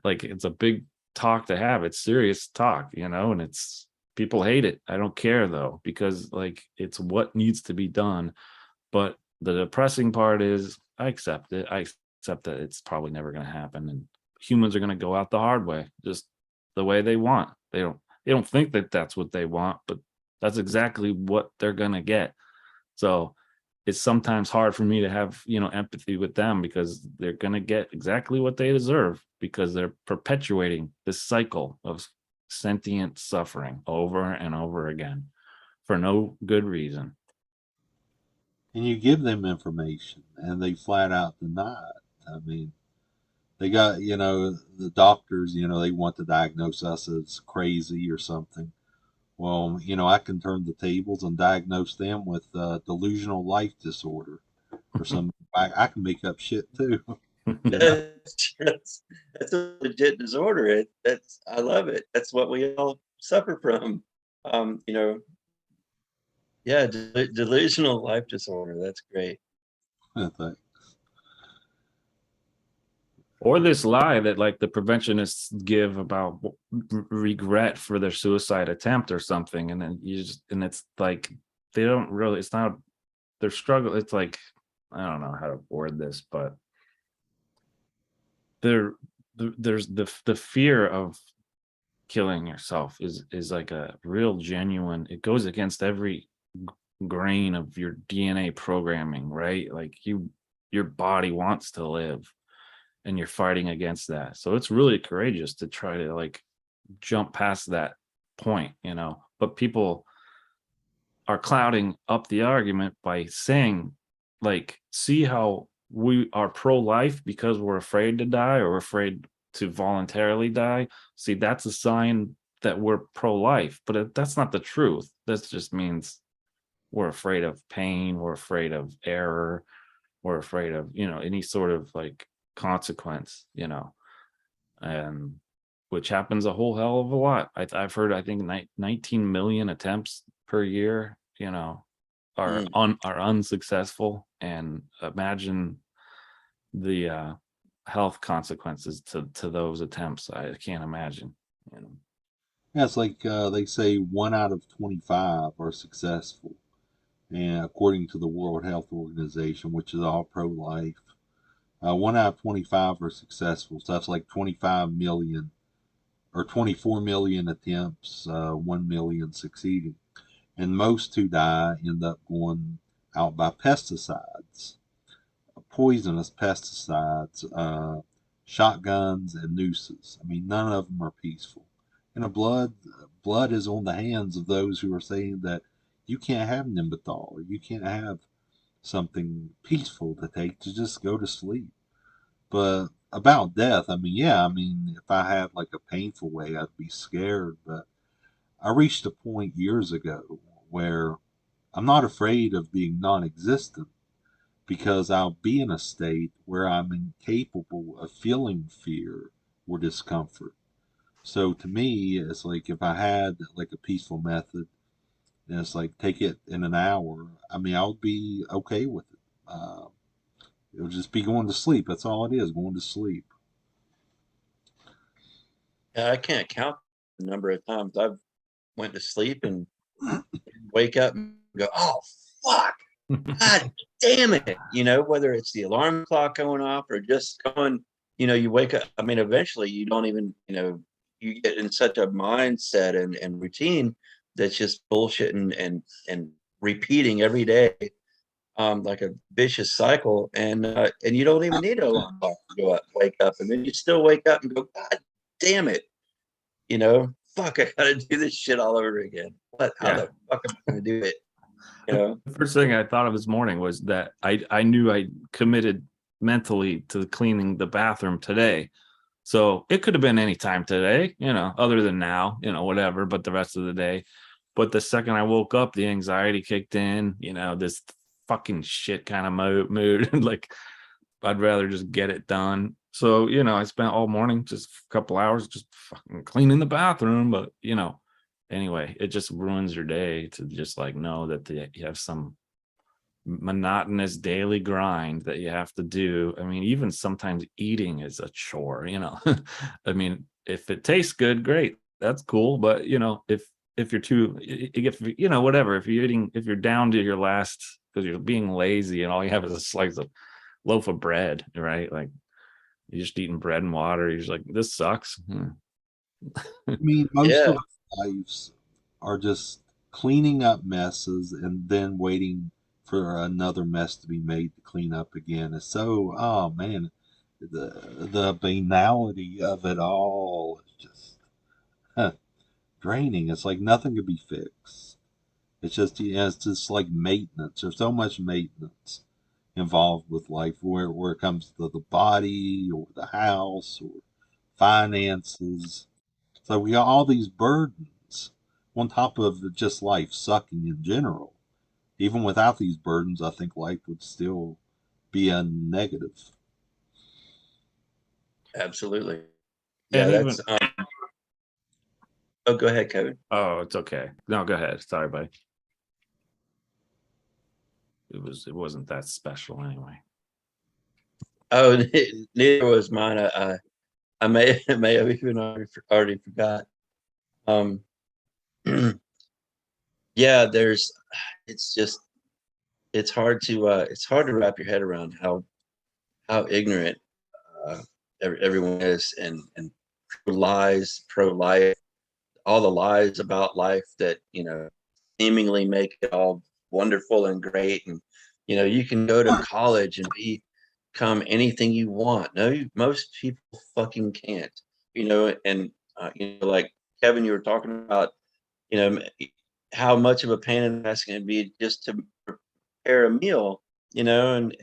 Like, it's a big talk to have. It's serious talk, and it's, people hate it. I don't care though, because like it's what needs to be done. But the depressing part is I accept it. I accept that it's probably never going to happen, and humans are going to go out the hard way, just the way they want. They don't think that that's what they want, but that's exactly what they're going to get. So it's sometimes hard for me to have, empathy with them, because they're going to get exactly what they deserve, because they're perpetuating this cycle of sentient suffering over and over again for no good reason. And you give them information and they flat out deny it. I mean, they got, you know, the doctors, you know, they want to diagnose us as crazy or something. Well, you know, I can turn the tables and diagnose them with delusional life disorder or something. I can make up shit too. Yeah. That's a legit disorder. I love it. That's what we all suffer from. You know, yeah, delusional life disorder. That's great. I think. Or this lie that like the preventionists give about regret for their suicide attempt or something, and then and it's like they don't really. It's not their struggle. It's like, I don't know how to word this, but there's the fear of killing yourself is like a real genuine, it goes against every grain of your DNA programming, right? Like your body wants to live and you're fighting against that. So it's really courageous to try to like jump past that point, but people are clouding up the argument by saying, like, see how we are pro-life because we're afraid to die or afraid to voluntarily die. See, that's a sign that we're pro-life, but that's not the truth. That just means we're afraid of pain, we're afraid of error, we're afraid of, any sort of like consequence, and which happens a whole hell of a lot. I've heard, I think 19 million attempts per year, are unsuccessful, and imagine the health consequences to those attempts. I can't imagine. Yeah, it's like they say 1 out of 25 are successful, and according to the World Health Organization, which is all pro-life, 1 out of 25 are successful. So that's like 25 million or 24 million attempts, 1 million succeeding. And most who die end up going out by pesticides, poisonous pesticides, shotguns, and nooses. I mean, none of them are peaceful. And blood is on the hands of those who are saying that you can't have Nembutal, or you can't have something peaceful to take, to just go to sleep. But about death, I mean, yeah, I mean, if I had like a painful way, I'd be scared. But I reached a point years ago where I'm not afraid of being non existent, because I'll be in a state where I'm incapable of feeling fear or discomfort. So to me, it's like if I had like a peaceful method, and it's like take it in an hour, I mean, I would be okay with it. It would just be going to sleep. That's all it is, going to sleep. I can't count the number of times I've went to sleep and wake up and go, oh fuck, god damn it, whether it's the alarm clock going off or just going, you wake up. I mean, eventually you don't even, you get in such a mindset and routine that's just bullshit and repeating every day, like a vicious cycle, and you don't even need an alarm clock to go up, wake up, and then you still wake up and go, god damn it, fuck, I gotta do this shit all over again. How the fuck am I gonna do it? The first thing I thought of this morning was that I knew I committed mentally to cleaning the bathroom today. So it could have been any time today, other than now, whatever, but the rest of the day. But the second I woke up, the anxiety kicked in, this fucking shit kind of mood. Like, I'd rather just get it done. So, I spent all morning, just a couple hours, just fucking cleaning the bathroom. But, anyway, it just ruins your day to just like know that you have some monotonous daily grind that you have to do. I mean, even sometimes eating is a chore, I mean, if it tastes good, great, that's cool. But if you're too, whatever, if you're down to your last because you're being lazy and all you have is a slice of loaf of bread, right? Like, you're just eating bread and water, you're just like, this sucks. I mean, most of our lives are just cleaning up messes and then waiting for another mess to be made to clean up again. It's so, oh man, the banality of it all is just draining. It's like nothing could be fixed. It's just like maintenance. There's so much maintenance involved with life, where it comes to the body or the house or finances. So we got all these burdens on top of just life sucking in general. Even without these burdens, I think life would still be a negative. Absolutely. Yeah, that's oh, go ahead, Kevin. Oh, it's okay. No, go ahead. Sorry, buddy. It wasn't that special anyway. Oh, neither was mine. I may have even already forgot. Yeah, it's hard to wrap your head around how ignorant everyone is, and pro lies, pro life, all the lies about life that, seemingly make it all wonderful and great. And, you can go to college and become anything you want. No, most people fucking can't, and, like Kevin, you were talking about, how much of a pain in the ass can it be just to prepare a meal, and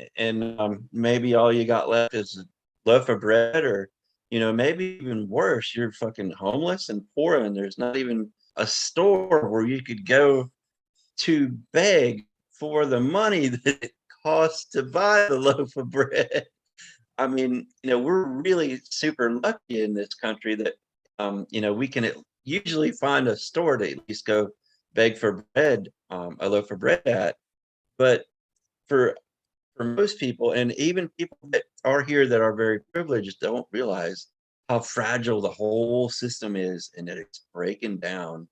maybe all you got left is a loaf of bread, or, maybe even worse, you're fucking homeless and poor, and there's not even a store where you could go to beg for the money that it costs to buy the loaf of bread. I mean, we're really super lucky in this country that, we can usually find a store to at least go beg for bread, a loaf of bread at. But for most people, and even people that are here that are very privileged, don't realize how fragile the whole system is, and that it's breaking down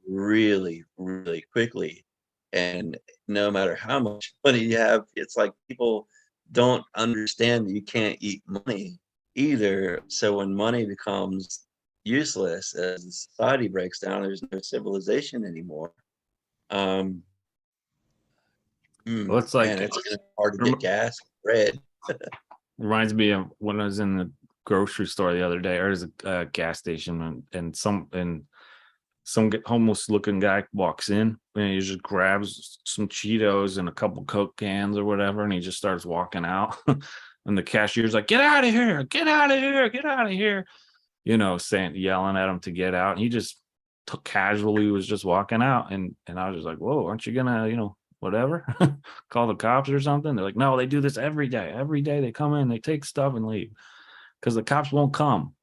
really, really quickly. And no matter how much money you have, it's like people don't understand that you can't eat money either. So when money becomes useless as the society breaks down, there's no civilization anymore. Um, Well, it's like Man, it's hard to get gas, bread. reminds me of when I was in the grocery store the other day, or there's a gas station, and some homeless looking guy walks in and he just grabs some Cheetos and a couple Coke cans or whatever, and he just starts walking out. And the cashier's like, "Get out of here, get out of here, get out of here," yelling at him to get out. And he just casually was just walking out, and I was just like, "Whoa, aren't you gonna, whatever, call the cops or something?" They're like, "No, they do this every day. Every day they come in, they take stuff and leave because the cops won't come."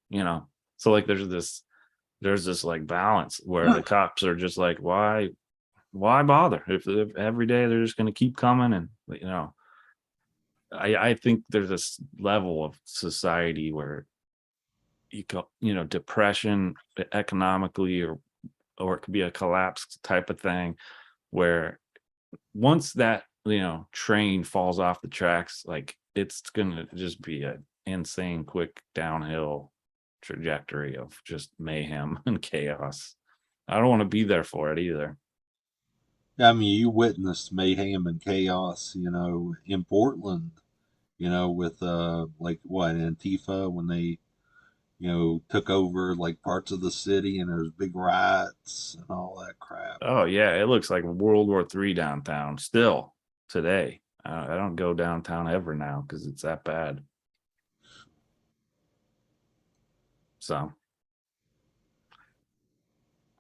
So like there's this like balance where the cops are just like, why bother if every day they're just going to keep coming? And I think there's this level of society where depression economically, or it could be a collapse type of thing, where once that train falls off the tracks, like it's gonna just be an insane quick downhill trajectory of just mayhem and chaos. I don't want to be there for it either. I mean, you witnessed mayhem and chaos, in Portland, with like what, Antifa, when they, took over like parts of the city, and there's big riots and all that crap. Oh yeah, it looks like World War III downtown still today. I don't go downtown ever now because it's that bad. So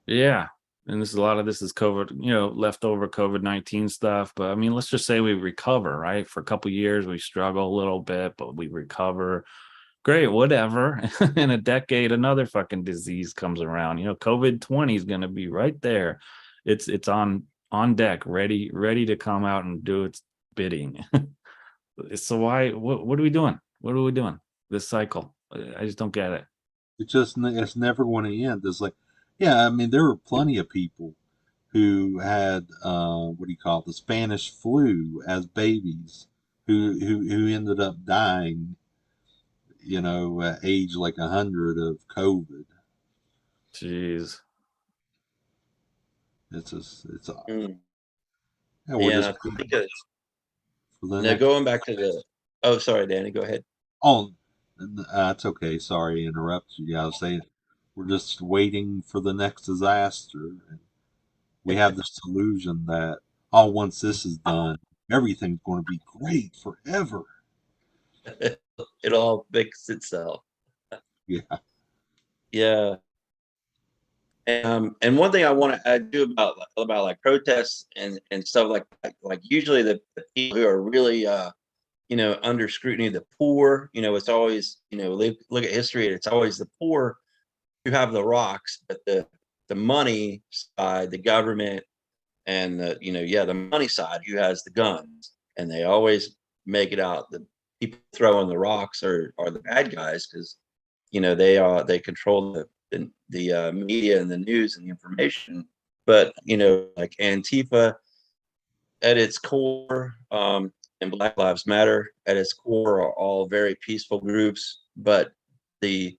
yeah, and a lot of this is COVID, leftover COVID-19 stuff. But I mean, let's just say we recover, right? For a couple of years, we struggle a little bit, but we recover. Great, whatever. In a decade, another fucking disease comes around. COVID-20 is going to be right there. It's on deck, ready to come out and do its bidding. So what are we doing? What are we doing? This cycle, I just don't get it. It's never going to end. It's like, yeah, I mean, there were plenty of people who had what do you call it, the Spanish flu as babies, who ended up dying, at age like 100 of COVID. Jeez. It's Mm. yeah, we're Yeah, just I think it's for the now next. going back to the. Oh, sorry, Danny. Go ahead. Oh, it's okay. Sorry, interrupt you. I was saying we're just waiting for the next disaster. And we have this illusion that, oh, once this is done, everything's going to be great forever. It all fix itself. Yeah. Yeah. And one thing I want to do about like protests and stuff like that, like usually the people who are really under scrutiny, the poor, it's always, look at history, it's always the poor who have the rocks, but the money side, the government, and the money side who has the guns, and they always make it out the people throwing the rocks are the bad guys, because they control the media and the news and the information. But like Antifa at its core, and Black Lives Matter at its core are all very peaceful groups. But the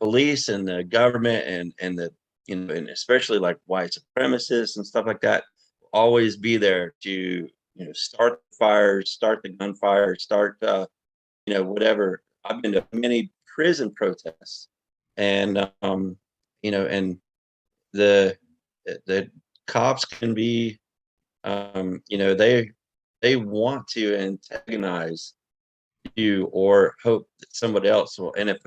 police and the government and and especially like white supremacists and stuff like that, always be there to, start the fires, start the gunfire, start, whatever. I've been to many prison protests, and and the the cops can be, they want to antagonize you or hope that somebody else will. And if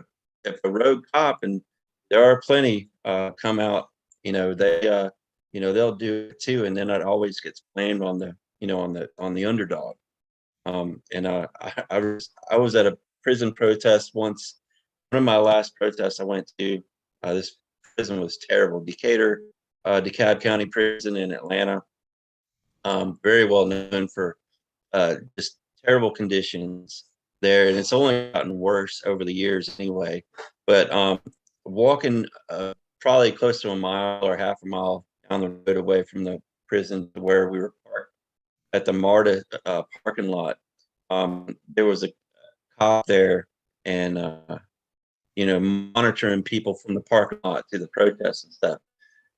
a rogue cop, and there are plenty, come out, they they'll do it too, and then it always gets blamed on the on the underdog. And I was at a prison protest once. One of my last protests I went to, this prison was terrible. Decatur, DeKalb County Prison in Atlanta. Very well known for just terrible conditions there, and it's only gotten worse over the years anyway. But walking probably close to a mile or half a mile down the road away from the prison to where we were parked at the MARTA parking lot, there was a cop there, and monitoring people from the parking lot to the protests and stuff.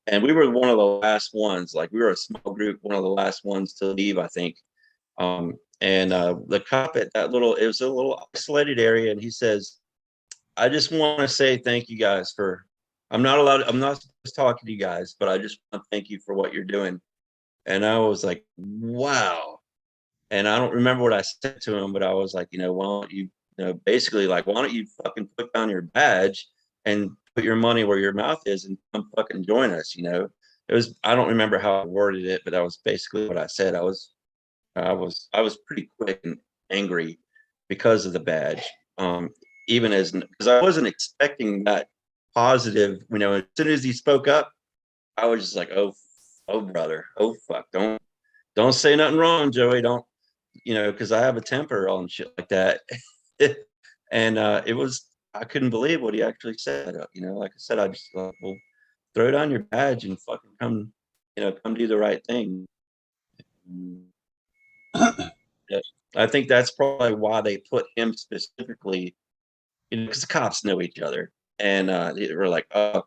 And we were one of the last ones. Like, we were a small group, one of the last ones to leave, I think. And the cop at it was a little isolated area, and he says, "I just want to say thank you guys for. I'm not supposed to talk to you guys, but I just want to thank you for what you're doing." And I was like, "Wow." And I don't remember what I said to him, but I was like, why don't you, basically, like, why don't you fucking put down your badge and put your money where your mouth is and come fucking join us? It was, I don't remember how I worded it, but that was basically what I said. I was pretty quick and angry because of the badge. Even because I wasn't expecting that positive. As soon as he spoke up, I was just like, oh brother, oh fuck, don't say nothing wrong, Joey. Don't, because I have a temper on shit like that. And it was, I couldn't believe what he actually said. Like I said, I just thought, well, throw down your badge and fucking come do the right thing. Yeah. I think that's probably why they put him specifically, because the cops know each other, and they were like, oh,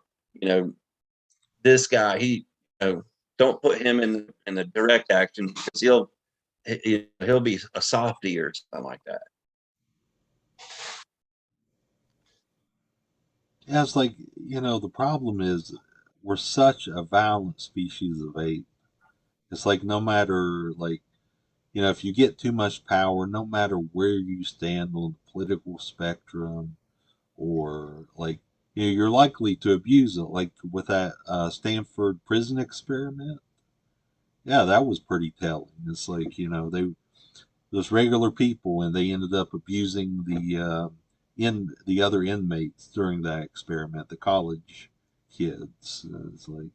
this guy, he, don't put him in the direct action, because he'll be a softie or something like that. Yeah, it's like, the problem is we're such a violent species of ape. It's like, no matter, like, if you get too much power, no matter where you stand on the political spectrum, or like, you're likely to abuse it. Like with that Stanford prison experiment. Yeah, that was pretty telling. It's like, those regular people, and they ended up abusing the other inmates during that experiment, the college kids. It's like,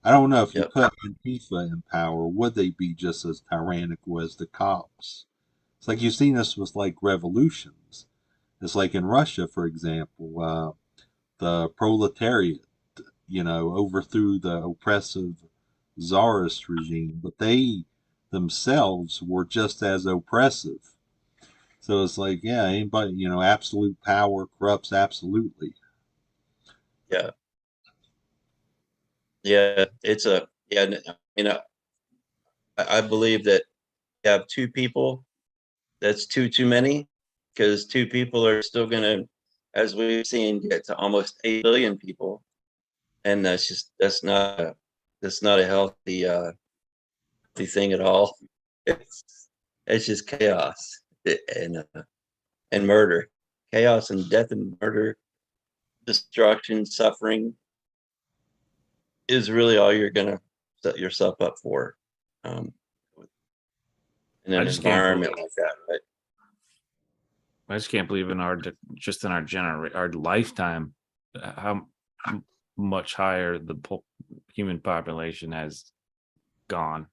I don't know, if you Yep. put Antifa in power, would they be just as tyrannical as the cops? It's like, you've seen this with like revolutions. It's like in Russia, for example, the proletariat, overthrew the oppressive czarist regime, but they themselves were just as oppressive. So it's like, yeah, anybody, absolute power corrupts absolutely. Yeah. Yeah. It's a, yeah. I believe that you have two people, that's too many, because two people are still going to, as we've seen, get to almost 8 billion people. And that's not a healthy, healthy thing at all. It's just chaos and murder, chaos and death and murder, destruction, suffering is really all you're gonna set yourself up for, um, in I an just can't environment believe, like that, right? I just can't believe in our lifetime, how much higher the human population has gone.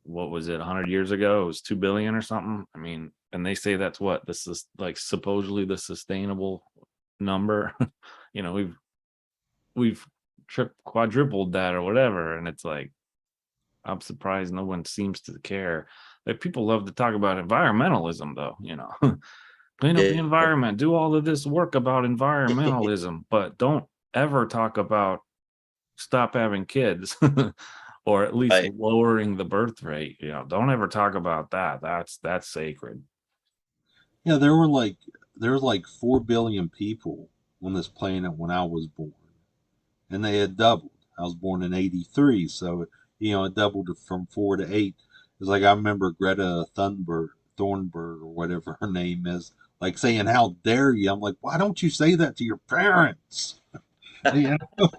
What was it, 100 years ago? It was 2 billion or something. I mean, and they say that's what this is, like, supposedly the sustainable number. We've quadrupled that or whatever, and it's like, I'm surprised no one seems to care. Like, people love to talk about environmentalism, though. Clean up the Yeah. environment, do all of this work about environmentalism, but don't ever talk about stop having kids or at least Right. lowering the birth rate. Don't ever talk about that. That's sacred. Yeah, there were like 4 billion people on this planet when I was born, and they had doubled. I was born in '83, so it doubled from 4 to 8. It's like I remember Greta Thunberg or whatever her name is, like saying, "How dare you?" I'm like, "Why don't you say that to your parents?" You know,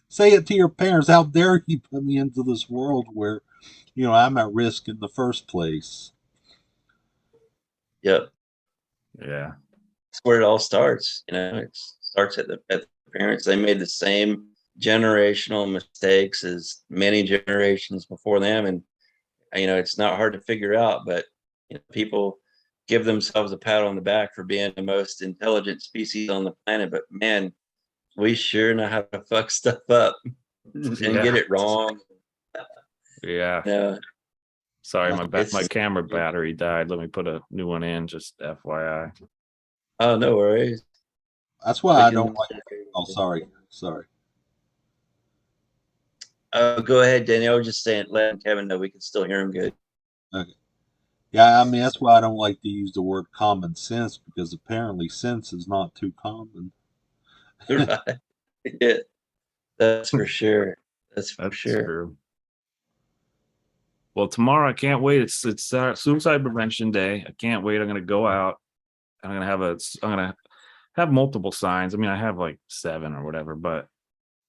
say it to your parents. How dare you put me into this world where, I'm at risk in the first place? Yep. Yeah. That's where it all starts. It starts at the parents. They made the same generational mistakes as many generations before them, and it's not hard to figure out. But people give themselves a pat on the back for being the most intelligent species on the planet. But man, we sure know how to fuck stuff up and get Yeah. it wrong. Yeah. No, Sorry, my it's camera battery died. Let me put a new one in, just FYI. oh, no worries. That's why We I can. don't like. Oh, sorry. Go ahead, Danielle. I was just saying, letting Kevin know we can still hear him good. Okay. Yeah, I mean that's why I don't like to use the word common sense because apparently sense is not too common. Right. Yeah, that's for sure. That's for That's sure. true. Well, tomorrow I can't wait. It's Suicide Prevention Day. I can't wait. I'm gonna go out. I'm gonna have multiple signs. I mean, I have like 7 or whatever, but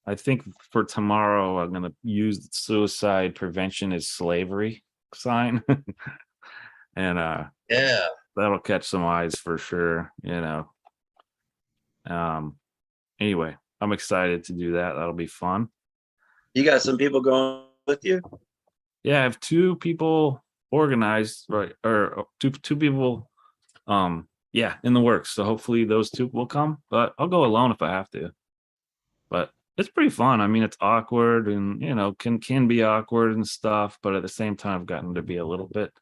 I think for tomorrow I'm gonna use suicide prevention is slavery sign, and Yeah. that'll catch some eyes for sure. Anyway, I'm excited to do that. That'll be fun. You got some people going with you? Yeah, I have 2 people organized, right? Or two people yeah, in the works. So hopefully those 2 will come, but I'll go alone if I have to. But it's pretty fun. I mean, it's awkward and can be awkward and stuff, but at the same time I've gotten to be a little bit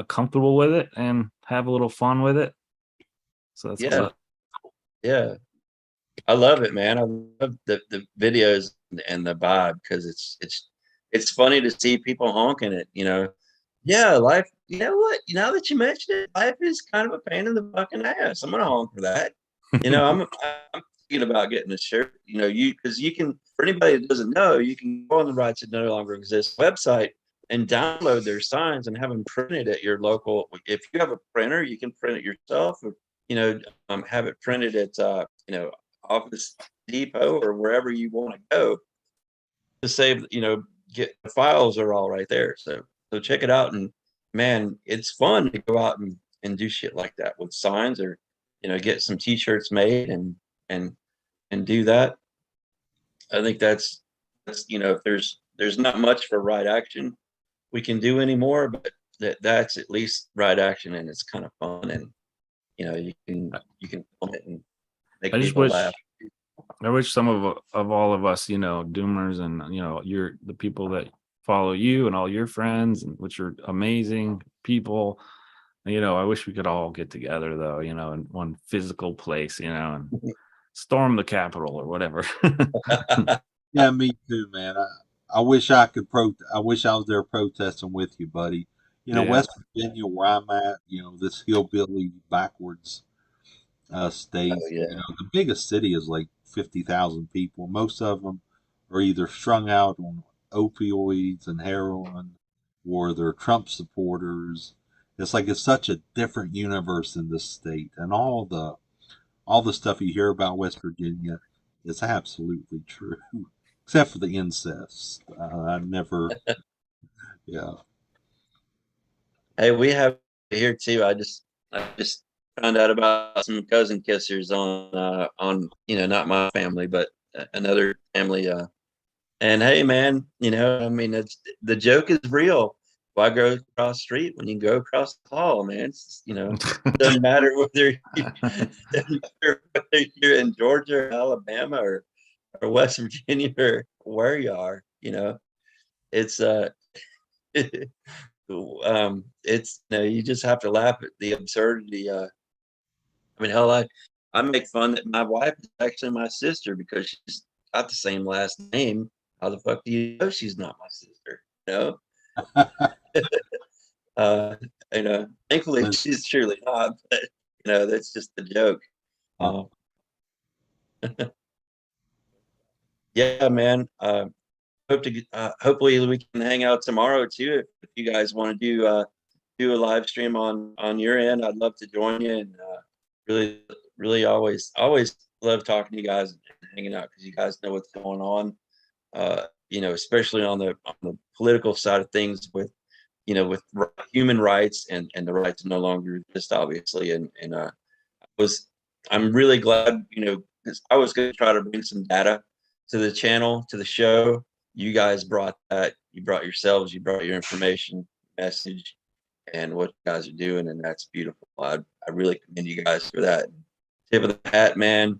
comfortable with it and have a little fun with it. So that's Yeah. cool. Yeah. I love it, man. I love the videos and the vibe because it's funny to see people honking it. Yeah, life. You know what? Now that you mention it, life is kind of a pain in the fucking ass. I'm gonna honk for that. I'm thinking about getting a shirt. Because you can, for anybody that doesn't know, you can go on the Rights That No Longer Exist website and download their signs and have them printed at your local. If you have a printer, you can print it yourself. Or, have it printed at Office Depot or wherever you want to go to save. Get the files are all right there. So check it out, and man, it's fun to go out and do shit like that with signs, or get some t-shirts made and and do that. I think that's if there's not much for right action we can do anymore, but that's at least right action, and it's kind of fun, and you can film it and make I just people laugh. wish some of all of us, doomers and you're the people that follow you and all your friends and which are amazing people. I wish we could all get together though, in one physical place, and storm the Capitol or whatever. Yeah, me too, man. I wish I could I wish I was there protesting with you, buddy. Yeah. West Virginia, where I'm at, this hillbilly backwards state. Oh yeah. The biggest city is like 50,000 people. Most of them are either strung out on opioids and heroin, or they're Trump supporters. It's like it's such a different universe in this state, and all the stuff you hear about West Virginia is absolutely true, except for the incest. I never, yeah. Hey, we have it here too. I just found out about some cousin kissers on not my family, but another family. And hey, man, I mean, the joke is real. Why go across the street when you can go across the hall, man? Doesn't matter whether you're in Georgia or Alabama or West Virginia or where you are. It's it's you just have to laugh at the absurdity. I mean, hell, I make fun that my wife is actually my sister because she's got the same last name. How the fuck do you know she's not my sister? You know, uh, thankfully she's surely not, but that's just the joke. Uh, yeah, man. Hopefully we can hang out tomorrow too. If you guys want to do a live stream on your end, I'd love to join you. And really, really, always love talking to you guys and hanging out because you guys know what's going on. Especially on the political side of things with with human rights and the right to no longer exist, obviously. And I'm really glad, because I was going to try to bring some data to the channel, to the show. You guys brought that. You brought yourselves. You brought your information, message, and what you guys are doing, and that's beautiful. I really commend you guys for that. Tip of the hat, man.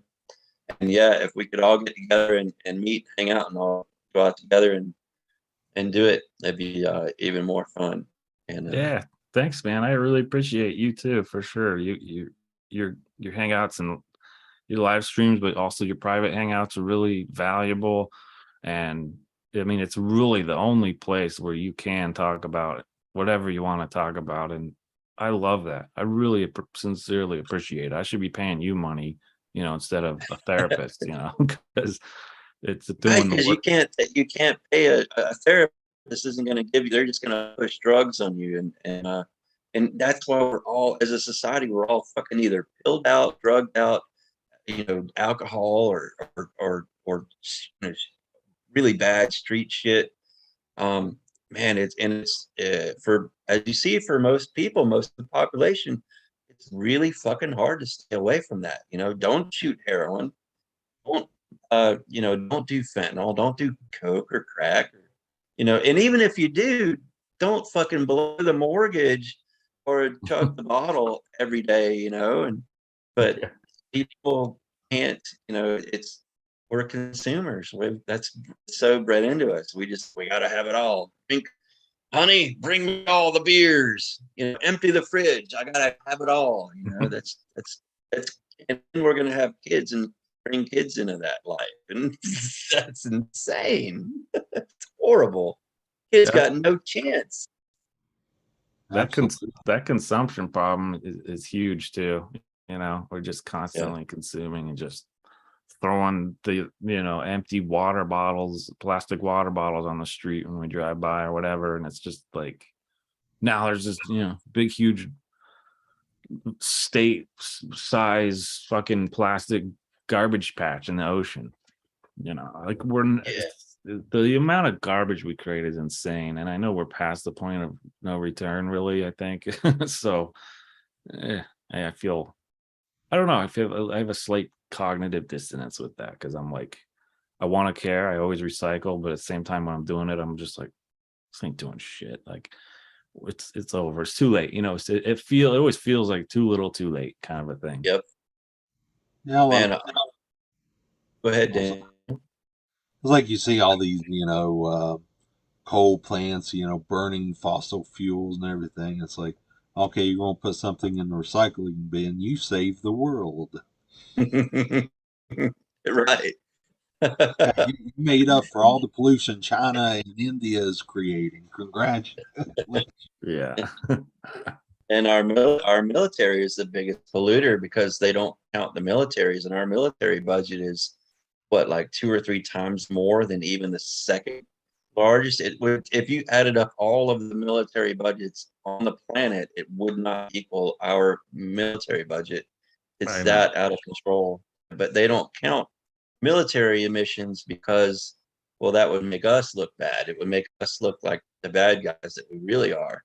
And yeah, if we could all get together and meet, hang out, and all go out together and do it, that'd be even more fun. And Yeah, thanks, man. I really appreciate you too, for sure. Your hangouts and your live streams, but also your private hangouts are really valuable. And I mean, it's really the only place where you can talk about whatever you want to talk about. And I love that. I really sincerely appreciate it. I should be paying you money, instead of a therapist, because it's doing the because work. you can't pay a therapist. This isn't going to give you. They're just going to push drugs on you, and that's why we're all, as a society, we're all fucking either pilled out, drugged out, alcohol or really bad street shit. Man, it's for, as you see, for most people, most of the population, it's really fucking hard to stay away from that. Don't shoot heroin. Don't don't do fentanyl. Don't do coke or crack. And even if you do, don't fucking blow the mortgage or chug the bottle every day. But Yeah. people can't. We're consumers. That's so bred into us. We got to have it all. Drink, honey, bring me all the beers. Empty the fridge. I gotta have it all. That's and then we're gonna have kids and bring kids into that life, and that's insane. It's horrible. Kids That got no chance. Absolutely. that consumption problem is huge too. We're just constantly consuming and just throwing the empty water bottles, plastic water bottles on the street when we drive by or whatever, and it's just like now there's this big huge state size fucking plastic garbage patch in the ocean. Like the amount of garbage we create is insane, and I know we're past the point of no return, really, I think. So I feel, I don't know, I have a slight cognitive dissonance with that, because I'm like, I want to care, I always recycle, but at the same time when I'm doing it, I'm just like, this ain't doing shit. Like, it's over, it's too late. It always feels like too little too late kind of a thing. Yep. Yeah, Man, go ahead, it's Dan. like you see all these, coal plants, burning fossil fuels and everything. It's like, okay, you're going to put something in the recycling bin. You save the world. Right. Yeah, you made up for all the pollution China and India is creating. Congratulations. Yeah. And our military is the biggest polluter because they don't count the militaries, and our military budget is what, like 2 or 3 times more than even the second largest. It would, if you added up all of the military budgets on the planet, it would not equal our military budget. It's I know. that out of control. But they don't count military emissions because, well, that would make us look bad. It would make us look like the bad guys that we really are.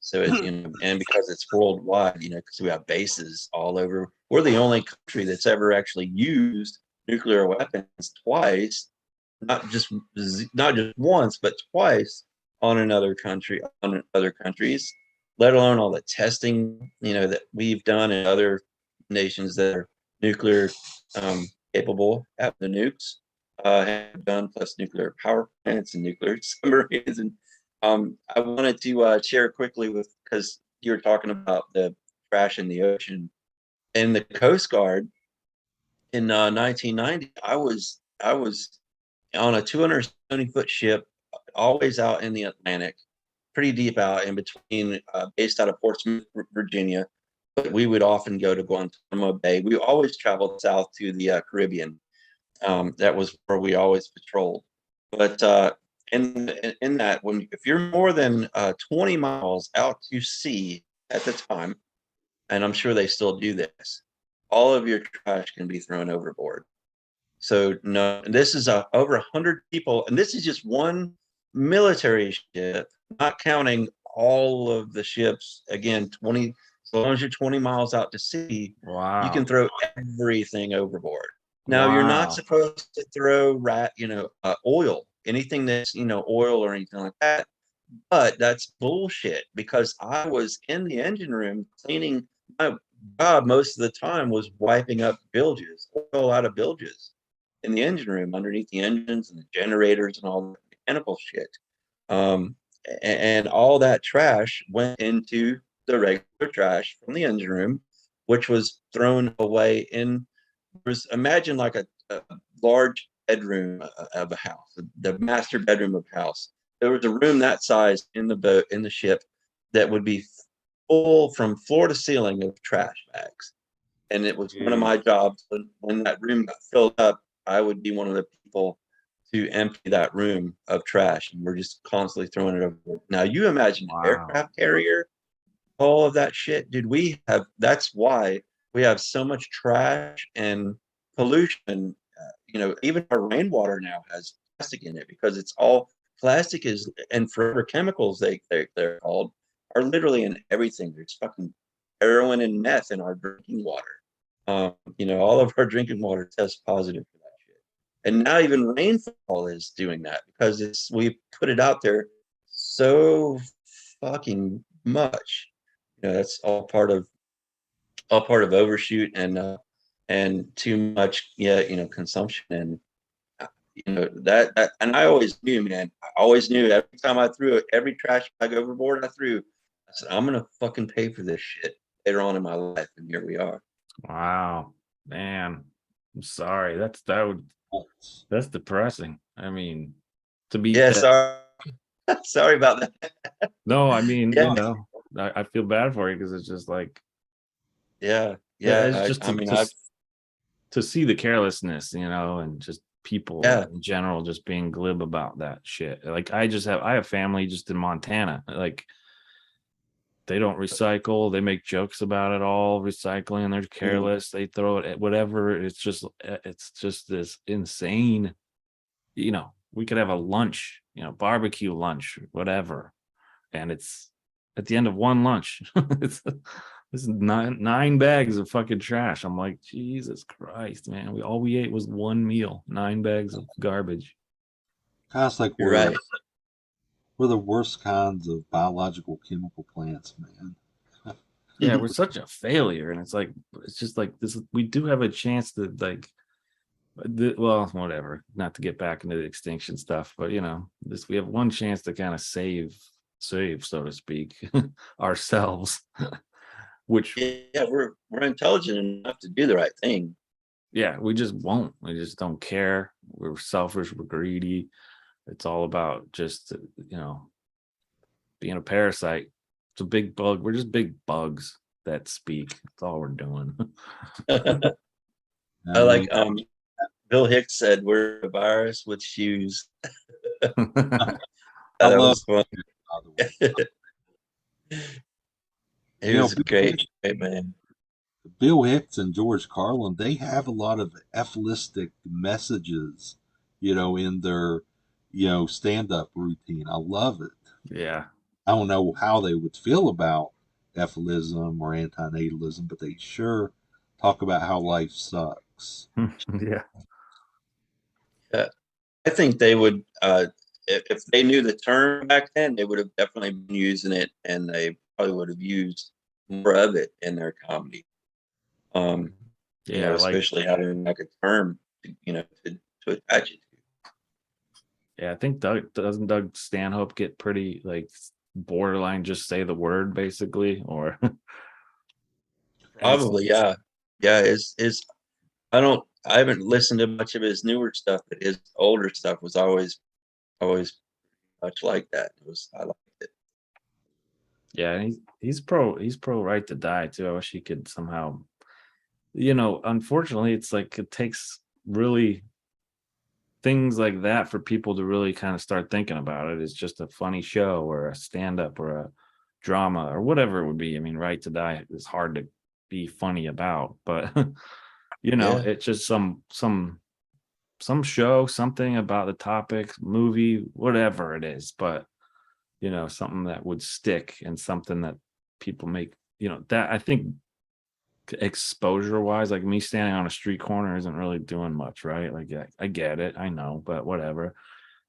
So it's, and because it's worldwide, because we have bases all over. We're the only country that's ever actually used nuclear weapons twice, not just once, but twice on other countries, let alone all the testing, that we've done in other nations that are nuclear capable, have the nukes, have done, plus nuclear power plants and nuclear submarines. And I wanted to share quickly because you were talking about the trash in the ocean. in the Coast Guard in 1990. I was on a 270-foot ship, always out in the Atlantic, pretty deep out in between, based out of Portsmouth, Virginia. But we would often go to Guantanamo Bay. We always traveled south to the Caribbean. That was where we always patrolled. But in that, if you're more than 20 miles out to sea at the time, and I'm sure they still do this, all of your trash can be thrown overboard. So no, this is over 100 people, and this is just one military ship, not counting all of the ships. Again, 20. As long as you're 20 miles out to sea, you can Wow. throw everything overboard. Now you're not Wow. supposed to throw oil, anything that's oil or anything like that. But that's bullshit, because I was in the engine room cleaning. My job most of the time was wiping up bilges, oil out of bilges in the engine room underneath the engines and the generators and all the mechanical shit. Um, and all that trash went into the regular trash from the engine room, which was thrown away in. Imagine like a large bedroom of a house, the master bedroom of a house. There was a room that size in the boat, in the ship, that would be full from floor to ceiling of trash bags. And it was one of my jobs, when that room got filled up, I would be one of the people to empty that room of trash. And we're just constantly throwing it over. Now you imagine an Wow. aircraft carrier, all of that shit, dude. That's why we have so much trash and pollution. Even our rainwater now has plastic in it, because it's all plastic is, and forever chemicals, they're called, are literally in everything. There's fucking heroin and meth in our drinking water. All of our drinking water tests positive for that shit. And now even rainfall is doing that, because we put it out there so fucking much. That's all part of overshoot and too much, yeah, consumption. And that and I always knew, man. I always knew, every time I threw every trash bag overboard I said, I'm gonna fucking pay for this shit later on in my life. And here we are. Wow. Man. I'm sorry. That's depressing. I mean, to be Yeah, that. sorry. Sorry about that. No, I mean, Yeah, I feel bad for you, because it's just like, yeah, it's yeah. just I mean, I've to see the carelessness, and just people yeah. in general just being glib about that shit. Like, I have family just in Montana. Like, they don't recycle. They make jokes about it all, recycling. They're Mm. careless. They throw it at whatever. It's just this insane. We could have a lunch, barbecue lunch, whatever, and it's at the end of one lunch. it's This is nine bags of fucking trash. I'm like, Jesus Christ, man. All we ate was one meal, 9 bags of garbage. Kind of like You're right. we're the worst kinds of biological chemical plants, man. Yeah, we're such a failure, and it's just like this. We do have a chance to, like, well, whatever. Not to get back into the extinction stuff, but we have one chance to kind of save, so to speak, ourselves. Which, Yeah, we're intelligent enough to do the right thing. yeah, we just won't. We just don't care. We're selfish. We're greedy. It's all about just, being a parasite. It's a big bug. We're just big bugs that speak. That's all we're doing. I I like mean, Bill Hicks said, we're a virus with shoes. I That love was fun. it, by the way. He was a great man. Bill Hicks and George Carlin, they have a lot of ephilistic messages, in their, stand-up routine. I love it. Yeah. I don't know how they would feel about ephilism or antinatalism, but they sure talk about how life sucks. Yeah. Yeah. I think they would, if they knew the term back then, they would have definitely been using it, and they probably would have used more of it in their comedy. Yeah. Like, Especially having like a term, to attach it yeah, I think Doug Stanhope get pretty, like, borderline just say the word, basically, or to. Probably, yeah. Yeah, I haven't listened to much of his newer stuff, but his older stuff was always much like that. I liked it. Yeah, and he's pro right to die too. I wish he could somehow, unfortunately it's like it takes really things like that for people to really kind of start thinking about it. It's just a funny show or a stand-up or a drama or whatever it would be. I mean, right to die is hard to be funny about, but Yeah. it's just some show, something about the topic, movie, whatever it is, but something that would stick and something that people make, that I think exposure wise, like me standing on a street corner isn't really doing much, right? Like, yeah, I get it, I know, but whatever,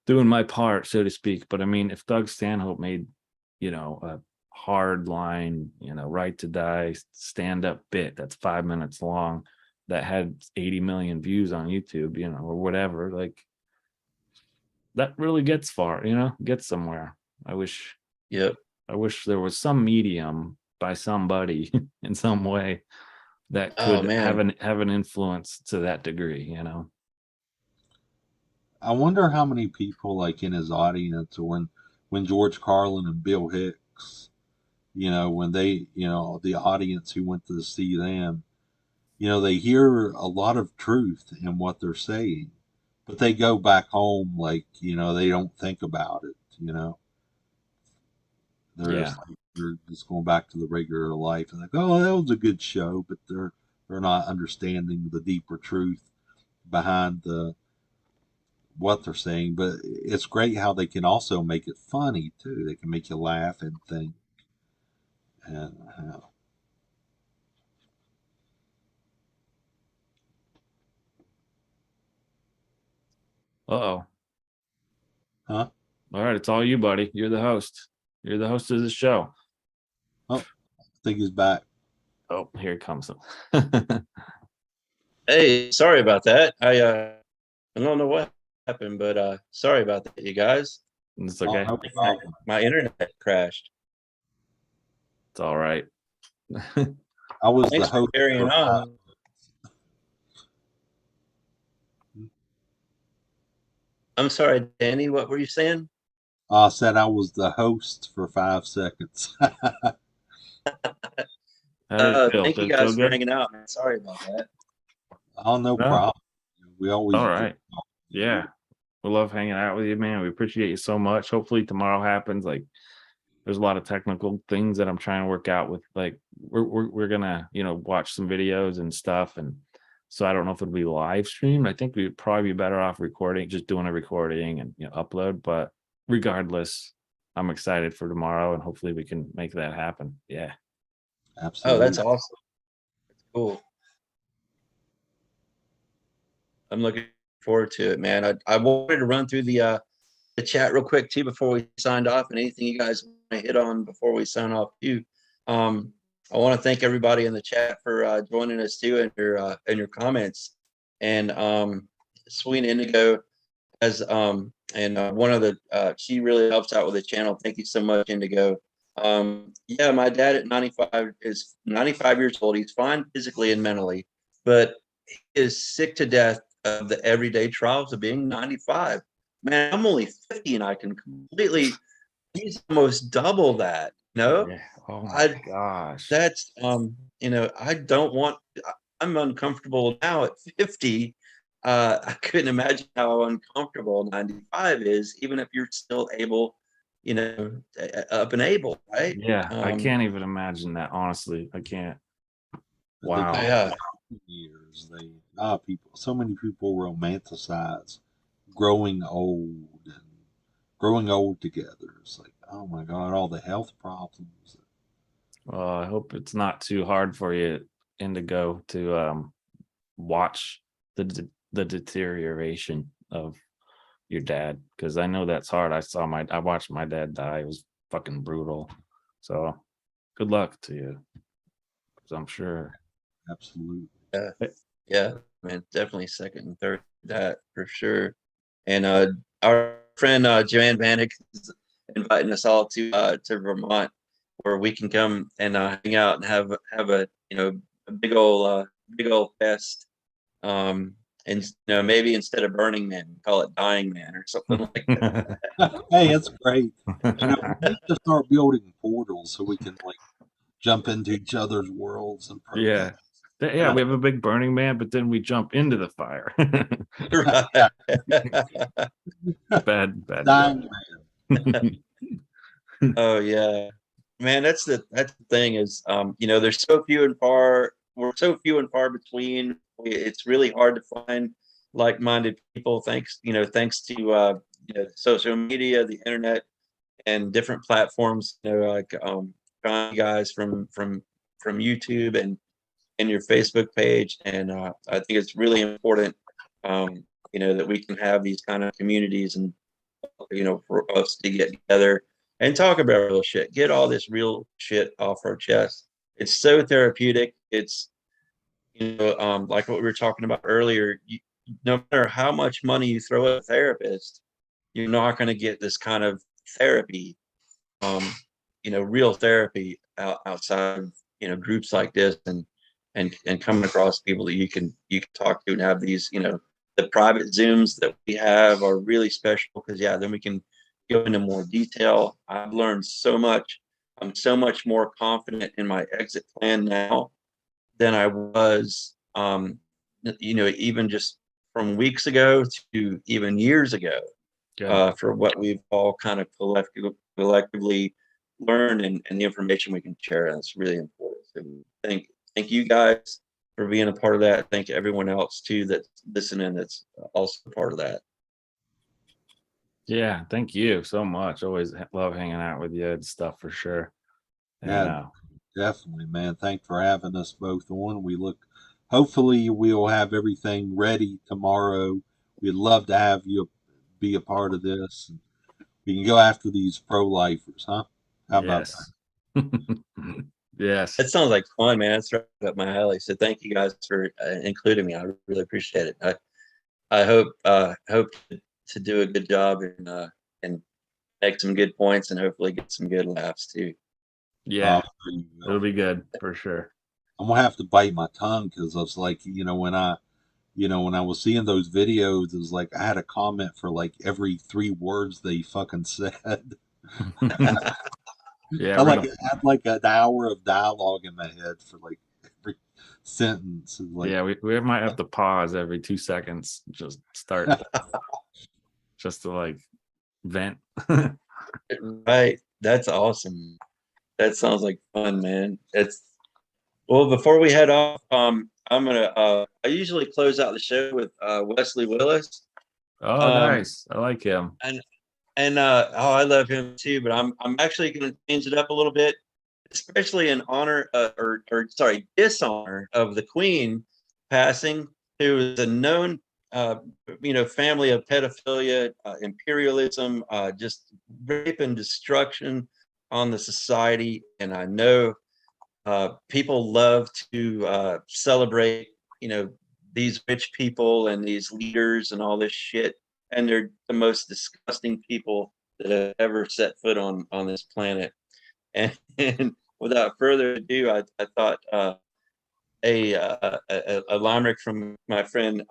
doing my part, so to speak. But I mean, if Doug Stanhope made, a hard line, right to die stand up bit that's 5 minutes long that had 80 million views on YouTube, or whatever, like that really gets far, gets somewhere. I wish Yep. I wish there was some medium by somebody in some way that Oh could have man. an influence to that degree, I wonder how many people like in his audience, or when George Carlin and Bill Hicks, when they, the audience who went to see them, they hear a lot of truth in what they're saying, but they go back home like, they don't think about it, they're Yeah. just like, they're just going back to the regular life and like, oh, that was a good show, but they're not understanding the deeper truth behind what they're saying. But it's great how they can also make it funny too. They can make you laugh and think. And Uh-oh. huh? All right, it's all you, buddy. You're the host. You're the host of the show. Oh, I think he's back. Oh, here it comes. Hey, sorry about that. I don't know what happened, but sorry about that, you guys. It's Oh, okay. no My, problem. my internet crashed. It's all right. I was the Thanks for host carrying for on. I'm sorry, Danny. What were you saying? I said I was the host for 5 seconds. How did it feel? Thank Did you it feel guys for good? hanging out, man. Sorry about that. Oh, no No. problem. We always All enjoy right. talking to you. Yeah. We love hanging out with you, man. We appreciate you so much. Hopefully tomorrow happens. Like, there's a lot of technical things that I'm trying to work out with. Like, we're gonna, watch some videos and stuff. And so I don't know if it'll be live streamed. I think we'd probably be better off recording, just doing a recording and upload. But regardless, I'm excited for tomorrow and hopefully we can make that happen. Yeah. Oh, Absolutely. that's awesome. That's cool. I'm looking forward to it, man. I wanted to run through the chat real quick too before we signed off, and anything you guys want to hit on before we sign off too. I want to thank everybody in the chat for joining us too, and your comments. And Sweet Indigo as and one of the she really helps out with the channel. Thank you so much, Indigo. Yeah, my dad at 95 is 95 years old. He's fine physically and mentally, but he is sick to death of the everyday trials of being 95. Man, I'm only 50 and I can completely, he's almost double that. No, Yeah. Oh my I, gosh. that's, I don't want, I'm uncomfortable now at 50. I couldn't imagine how uncomfortable 95 is, even if you're still able, up and able, right? Yeah, I can't even imagine that, honestly. I can't. I think Wow. Yeah. years so many people romanticize growing old and growing old together. It's like, oh my God, all the health problems. Well, I hope it's not too hard for you, Indigo, to watch the deterioration of your dad, because I know that's hard. I watched my dad die. It was fucking brutal. So good luck to you, because I'm sure. Absolutely. Yeah. Yeah, man, definitely second and third that for sure. And our friend Joanne Vanek is inviting us all to Vermont, where we can come and hang out and have a a big old big old fest. And maybe instead of Burning Man, call it Dying Man or something like that. Hey, that's great. We need to start building portals so we can like jump into each other's worlds and Yeah. Yeah, we have a big Burning Man, but then we jump into the fire. Bad dying. Oh yeah, man. That's the thing is, there's so few and far. We're so few and far between. It's really hard to find like-minded people. Thanks to social media, the internet, and different platforms. Like guys from YouTube and your Facebook page. And I think it's really important, that we can have these kind of communities and for us to get together and talk about real shit, get all this real shit off our chest. It's so therapeutic. It's, like what we were talking about earlier, no matter how much money you throw at a therapist, you're not going to get this kind of therapy, real therapy outside of, groups like this and coming across people that you can talk to and have these, the private Zooms that we have are really special because then we can go into more detail. I've learned so much. I'm so much more confident in my exit plan now than I was, even just from weeks ago to even years ago, for what we've all kind of collectively learned and the information we can share. And it's really important. So thank you guys for being a part of that. Thank everyone else too that's listening that's also part of that. Yeah, thank you so much. Always love hanging out with you and stuff for sure. Yeah, definitely, man. Thanks for having us both on. Hopefully we'll have everything ready tomorrow. We'd love to have you be a part of this. We can go after these pro-lifers, huh? How about that? Yes. That sounds like fun, man. It's right up my alley. So thank you guys for including me. I really appreciate it. I hope to do a good job and make some good points and hopefully get some good laughs too. Yeah, it'll be good for sure. I'm gonna have to bite my tongue because I was like, when I was seeing those videos, it was like I had a comment for like every 3 words they fucking said. Yeah, I had like an hour of dialogue in my head for like every sentence. Like, yeah, we might have to pause every 2 seconds, just start, just to like vent. Right, that's awesome. That sounds like fun, man. Before we head off, I'm gonna. I usually close out the show with Wesley Willis. Oh, nice. I like him. And I love him too. But I'm actually going to change it up a little bit, especially in honor or dishonor of the Queen passing, who is a known family of pedophilia, imperialism, just rape and destruction on the society. And I know people love to celebrate, these rich people and these leaders and all this shit. And they're the most disgusting people that have ever set foot on this planet. And without further ado, I thought a limerick from my friend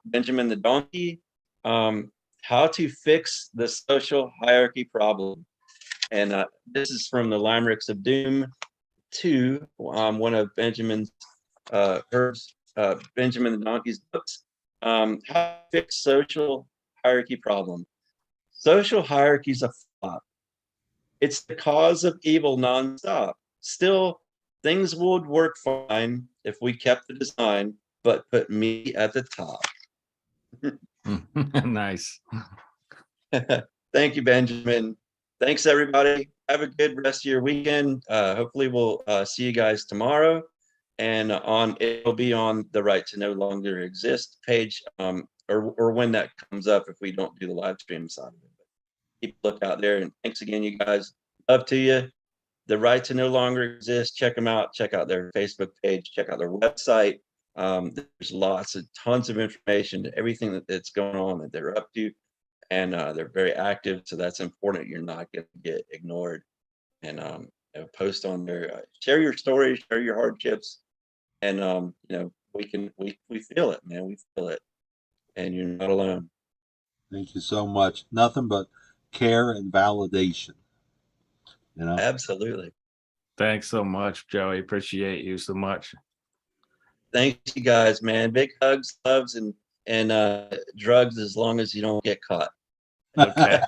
Benjamin the Donkey, how to fix the social hierarchy problem. And this is from the Limericks of Doom 2, one of Benjamin the Donkey's books. How to fix social hierarchy problem. Social hierarchy is a flop. It's the cause of evil nonstop. Still, things would work fine if we kept the design, but put me at the top. Nice. Thank you, Benjamin. Thanks, everybody. Have a good rest of your weekend. Hopefully, we'll see you guys tomorrow. And it'll be on the Right to No Longer Exist page, or when that comes up if we don't do the live stream side of it. But keep a look out there. And thanks again, you guys. Love to you. The Right to No Longer Exist. Check them out. Check out their Facebook page. Check out their website. There's tons of information to everything that's going on that they're up to. And they're very active. So that's important. You're not going to get ignored. And post on there. Share your stories. Share your hardships. And you know, we feel it, man. We feel it, and you're not alone. Thank you so much. Nothing but care and validation. You know. Absolutely. Thanks so much, Joey. Appreciate you so much. Thanks, you guys, man. Big hugs, loves, and drugs as long as you don't get caught. Okay.